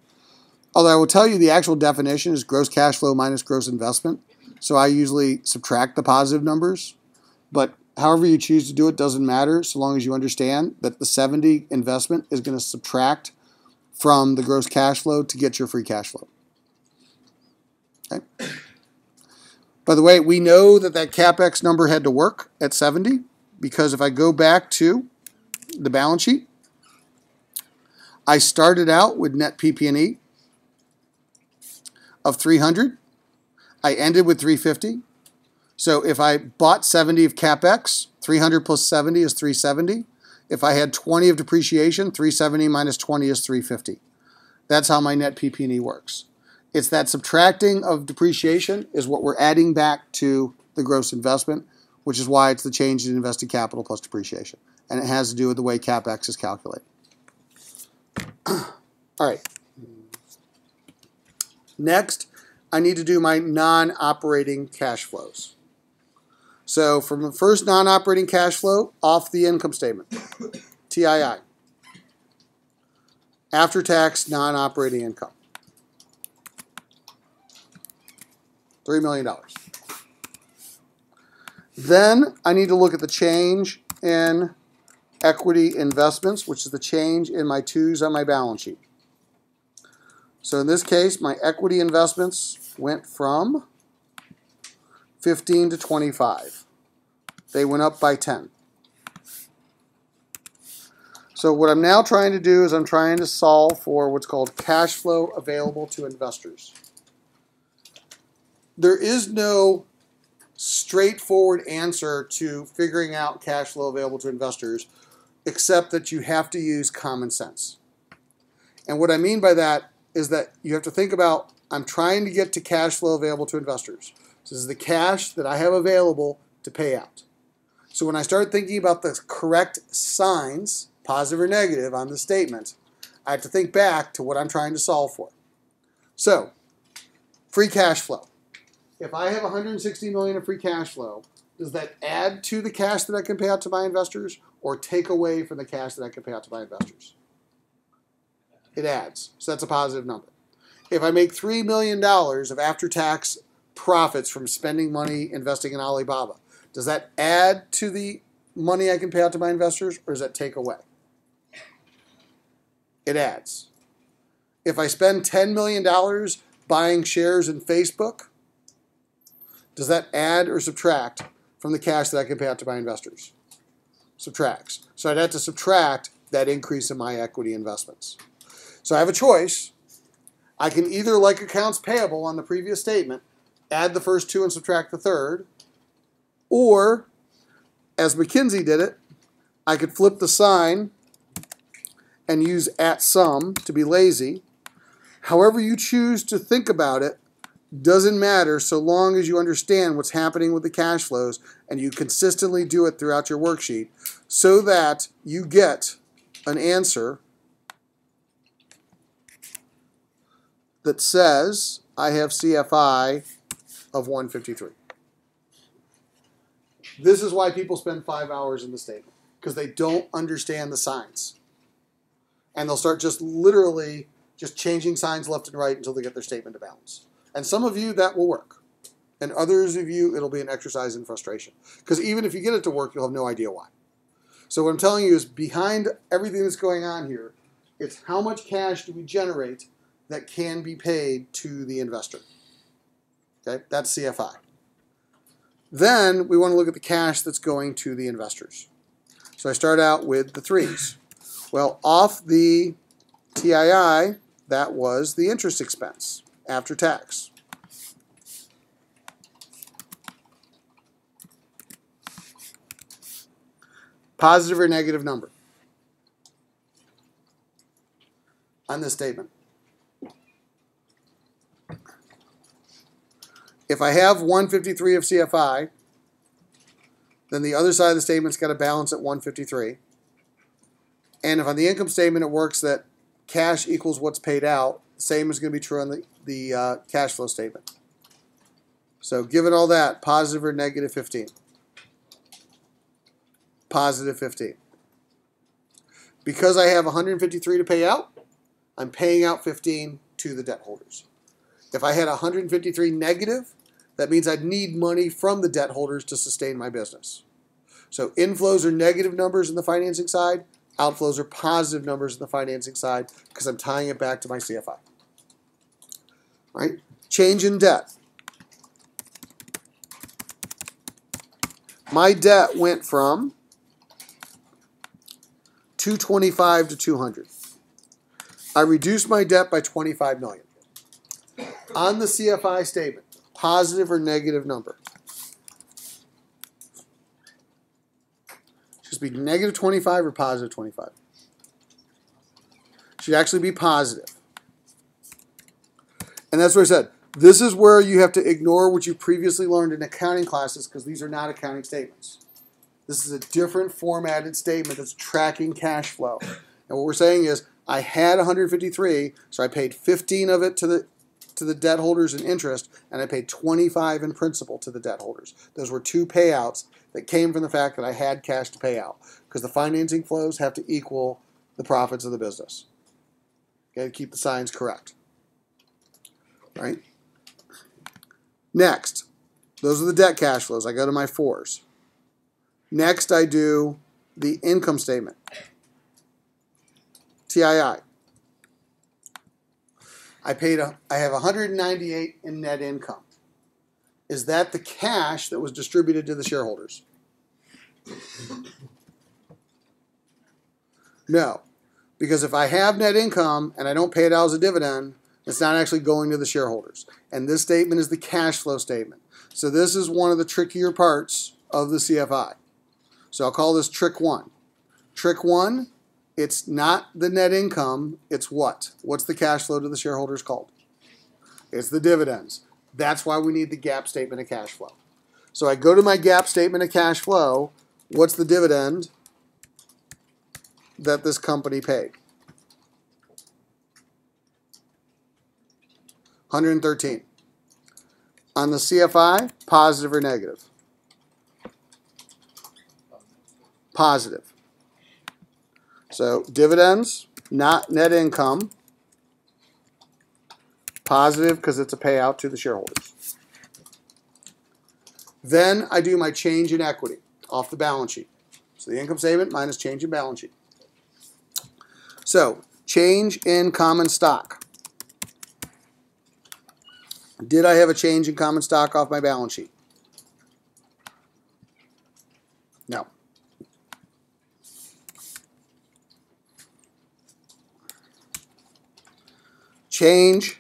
Although I will tell you the actual definition is gross cash flow minus gross investment. So I usually subtract the positive numbers. But however you choose to do it doesn't matter, so long as you understand that the 70 investment is going to subtract from the gross cash flow to get your free cash flow. Okay. By the way, we know that that CapEx number had to work at 70 because if I go back to the balance sheet, I started out with net PP&E of 300. I ended with 350. So if I bought 70 of CapEx, 300 plus 70 is 370. If I had 20 of depreciation, 370 minus 20 is 350. That's how my net PP&E works. It's that subtracting of depreciation is what we're adding back to the gross investment, which is why it's the change in invested capital plus depreciation. And it has to do with the way CapEx is calculated. All right. Next, I need to do my non-operating cash flows. So from the first non-operating cash flow, off the income statement, TII. After-tax non-operating income. $3 million. Then I need to look at the change in equity investments, which is the change in my twos on my balance sheet. So in this case, my equity investments went from 15 to 25. They went up by 10. So what I'm now trying to do is I'm trying to solve for what's called cash flow available to investors. There is no straightforward answer to figuring out cash flow available to investors, except that you have to use common sense. And what I mean by that is that you have to think about, I'm trying to get to cash flow available to investors. This is the cash that I have available to pay out. So when I start thinking about the correct signs, positive or negative, on the statement, I have to think back to what I'm trying to solve for. So, free cash flow. If I have $160 million of free cash flow, does that add to the cash that I can pay out to my investors or take away from the cash that I can pay out to my investors? It adds. So that's a positive number. If I make $3 million of after-tax profits from spending money investing in Alibaba, does that add to the money I can pay out to my investors or does that take away? It adds. If I spend $10 million buying shares in Facebook, does that add or subtract from the cash that I can pay out to my investors? Subtracts. So I'd have to subtract that increase in my equity investments. So I have a choice. I can either, like accounts payable on the previous statement, add the first two and subtract the third, or, as McKinsey did it, I could flip the sign and use at sum to be lazy. However you choose to think about it doesn't matter so long as you understand what's happening with the cash flows and you consistently do it throughout your worksheet so that you get an answer that says I have CFI of 153. This is why people spend 5 hours in the statement, because they don't understand the signs. And they'll start just literally just changing signs left and right until they get their statement to balance. And some of you, that will work. And others of you, it'll be an exercise in frustration. Because even if you get it to work, you'll have no idea why. So what I'm telling you is behind everything that's going on here, it's how much cash do we generate that can be paid to the investor. Okay, that's CFI. Then we want to look at the cash that's going to the investors. So I start out with the threes. Well, off the TII, that was the interest expense after tax. Positive or negative number on this statement. If I have 153 of CFI, then the other side of the statement's got to balance at 153. And if on the income statement it works that cash equals what's paid out, the same is going to be true on the cash flow statement. So given all that, positive or negative 15? Positive 15. Because I have 153 to pay out, I'm paying out 15 to the debt holders. If I had 153 negative, that means I'd need money from the debt holders to sustain my business. So inflows are negative numbers in the financing side, outflows are positive numbers in the financing side because I'm tying it back to my CFI. All right? Change in debt. My debt went from 225 to 200. I reduced my debt by 25 million. On the CFI statement, positive or negative number? Should be negative 25 or positive 25? Should actually be positive. And that's what I said. This is where you have to ignore what you previously learned in accounting classes because these are not accounting statements. This is a different formatted statement that's tracking cash flow. And what we're saying is I had 153, so I paid 15 of it to the debt holders in interest, and I paid 25 in principal to the debt holders. Those were two payouts that came from the fact that I had cash to pay out because the financing flows have to equal the profits of the business. Okay, keep the signs correct. All right. Next, those are the debt cash flows. I go to my 4s. Next, I do the income statement. TII. I have 198 in net income. Is that the cash that was distributed to the shareholders? No. Because if I have net income and I don't pay it out as a dividend, it's not actually going to the shareholders. And this statement is the cash flow statement. So this is one of the trickier parts of the CFI. So I'll call this trick 1. Trick 1, it's not the net income, it's what? What's the cash flow to the shareholders called? It's the dividends. That's why we need the GAAP statement of cash flow. So I go to my GAAP statement of cash flow. What's the dividend that this company paid? 113. On the CFI, positive or negative? Positive. So dividends, not net income. Positive because it's a payout to the shareholders. Then I do my change in equity off the balance sheet. So the income statement minus change in balance sheet. So change in common stock. Did I have a change in common stock off my balance sheet? No. Change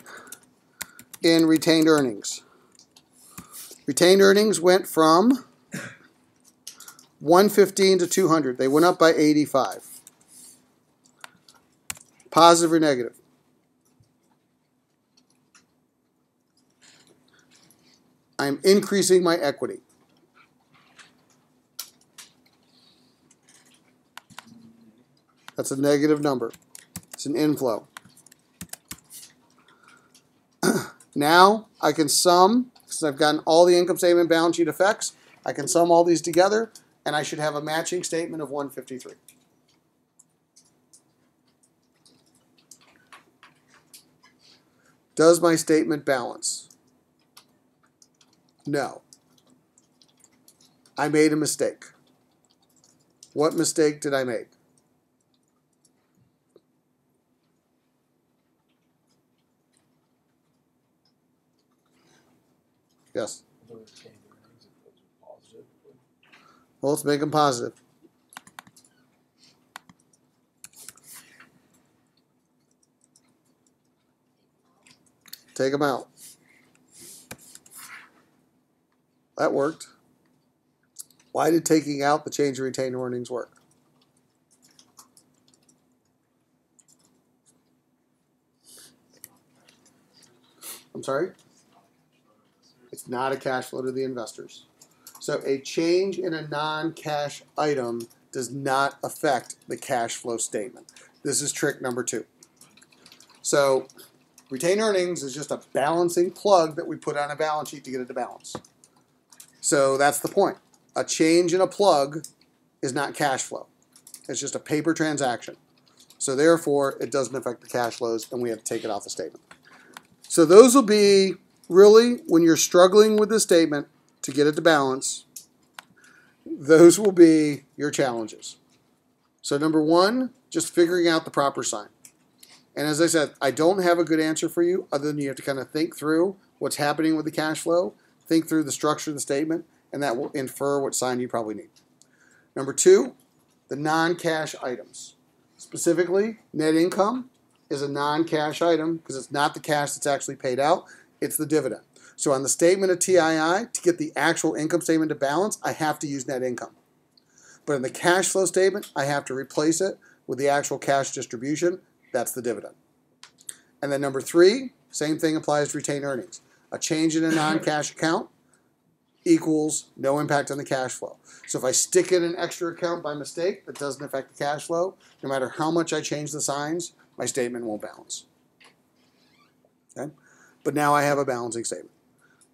in retained earnings. Retained earnings went from 115 to 200. They went up by 85. Positive or negative? I'm increasing my equity. That's a negative number. It's an inflow. Now I can sum, since I've gotten all the income statement balance sheet effects, I can sum all these together, and I should have a matching statement of 153. Does my statement balance? No. I made a mistake. What mistake did I make? Yes. Well, let's make them positive. Take them out. That worked. Why did taking out the change in retained earnings work? I'm sorry? It's not a cash flow to the investors. So a change in a non-cash item does not affect the cash flow statement. This is trick number 2. So retained earnings is just a balancing plug that we put on a balance sheet to get it to balance. So that's the point. A change in a plug is not cash flow. It's just a paper transaction. So therefore, it doesn't affect the cash flows, and we have to take it off the statement. So those will be really, when you're struggling with the statement to get it to balance, those will be your challenges. So number 1, just figuring out the proper sign. And as I said, I don't have a good answer for you other than you have to kind of think through what's happening with the cash flow, think through the structure of the statement, and that will infer what sign you probably need. Number 2, the non-cash items. Specifically, net income is a non-cash item because it's not the cash that's actually paid out, it's the dividend. So on the statement of TII, to get the actual income statement to balance, I have to use net income. But in the cash flow statement, I have to replace it with the actual cash distribution. That's the dividend. And then number 3, Same thing applies to retained earnings. A change in a non-cash account equals no impact on the cash flow. So if I stick in an extra account by mistake that doesn't affect the cash flow, no matter how much I change the signs, my statement won't balance. Okay? But now I have a balancing statement.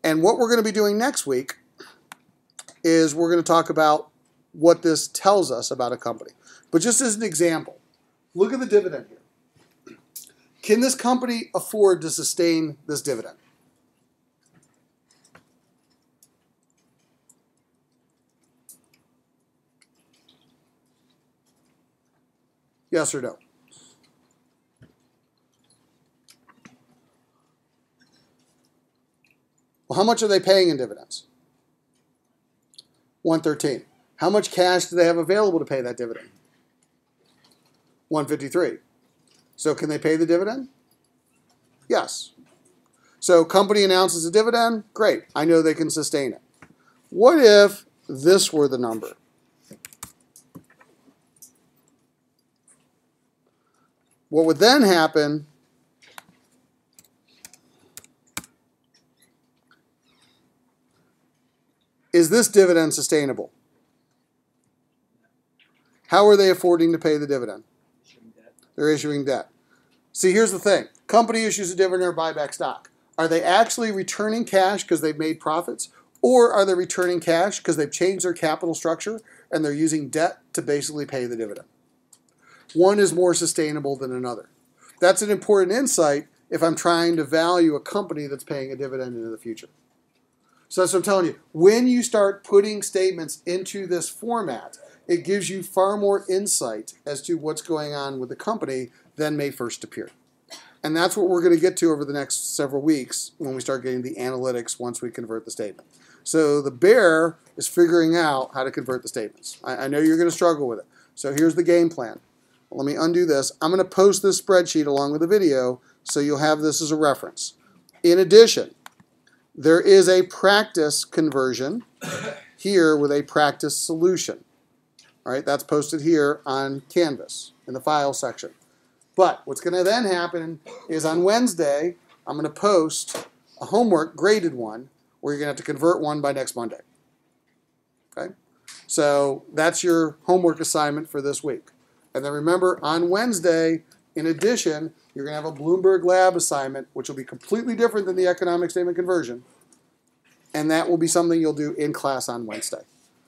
And what we're going to be doing next week is we're going to talk about what this tells us about a company. But just as an example, look at the dividend here. Can this company afford to sustain this dividend? Yes or no? Well, how much are they paying in dividends? 113. How much cash do they have available to pay that dividend? 153. So can they pay the dividend? Yes. So company announces a dividend. Great. I know they can sustain it. What if this were the number? What would then happen is this dividend sustainable? How are they affording to pay the dividend? They're issuing debt. See, here's the thing. Company issues a dividend or buy back stock. Are they actually returning cash because they've made profits? Or are they returning cash because they've changed their capital structure and they're using debt to basically pay the dividend? One is more sustainable than another. That's an important insight if I'm trying to value a company that's paying a dividend into the future. So that's what I'm telling you. When you start putting statements into this format, it gives you far more insight as to what's going on with the company than may first appear. And that's what we're going to get to over the next several weeks when we start getting the analytics once we convert the statement. So the bear is figuring out how to convert the statements. I know you're going to struggle with it. So here's the game plan. Let me undo this. I'm going to post this spreadsheet along with the video so you'll have this as a reference. In addition, there is a practice conversion here with a practice solution. All right, that's posted here on Canvas in the file section. But what's going to then happen is on Wednesday, I'm going to post a homework graded one where you're going to have to convert one by next Monday. Okay? So that's your homework assignment for this week. And then remember, on Wednesday, in addition, you're going to have a Bloomberg Lab assignment, which will be completely different than the economic statement conversion. And that will be something you'll do in class on Wednesday.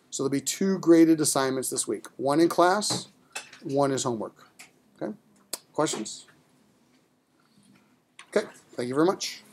So there'll be 2 graded assignments this week. One in class, one is homework. Okay? Questions? Okay, thank you very much.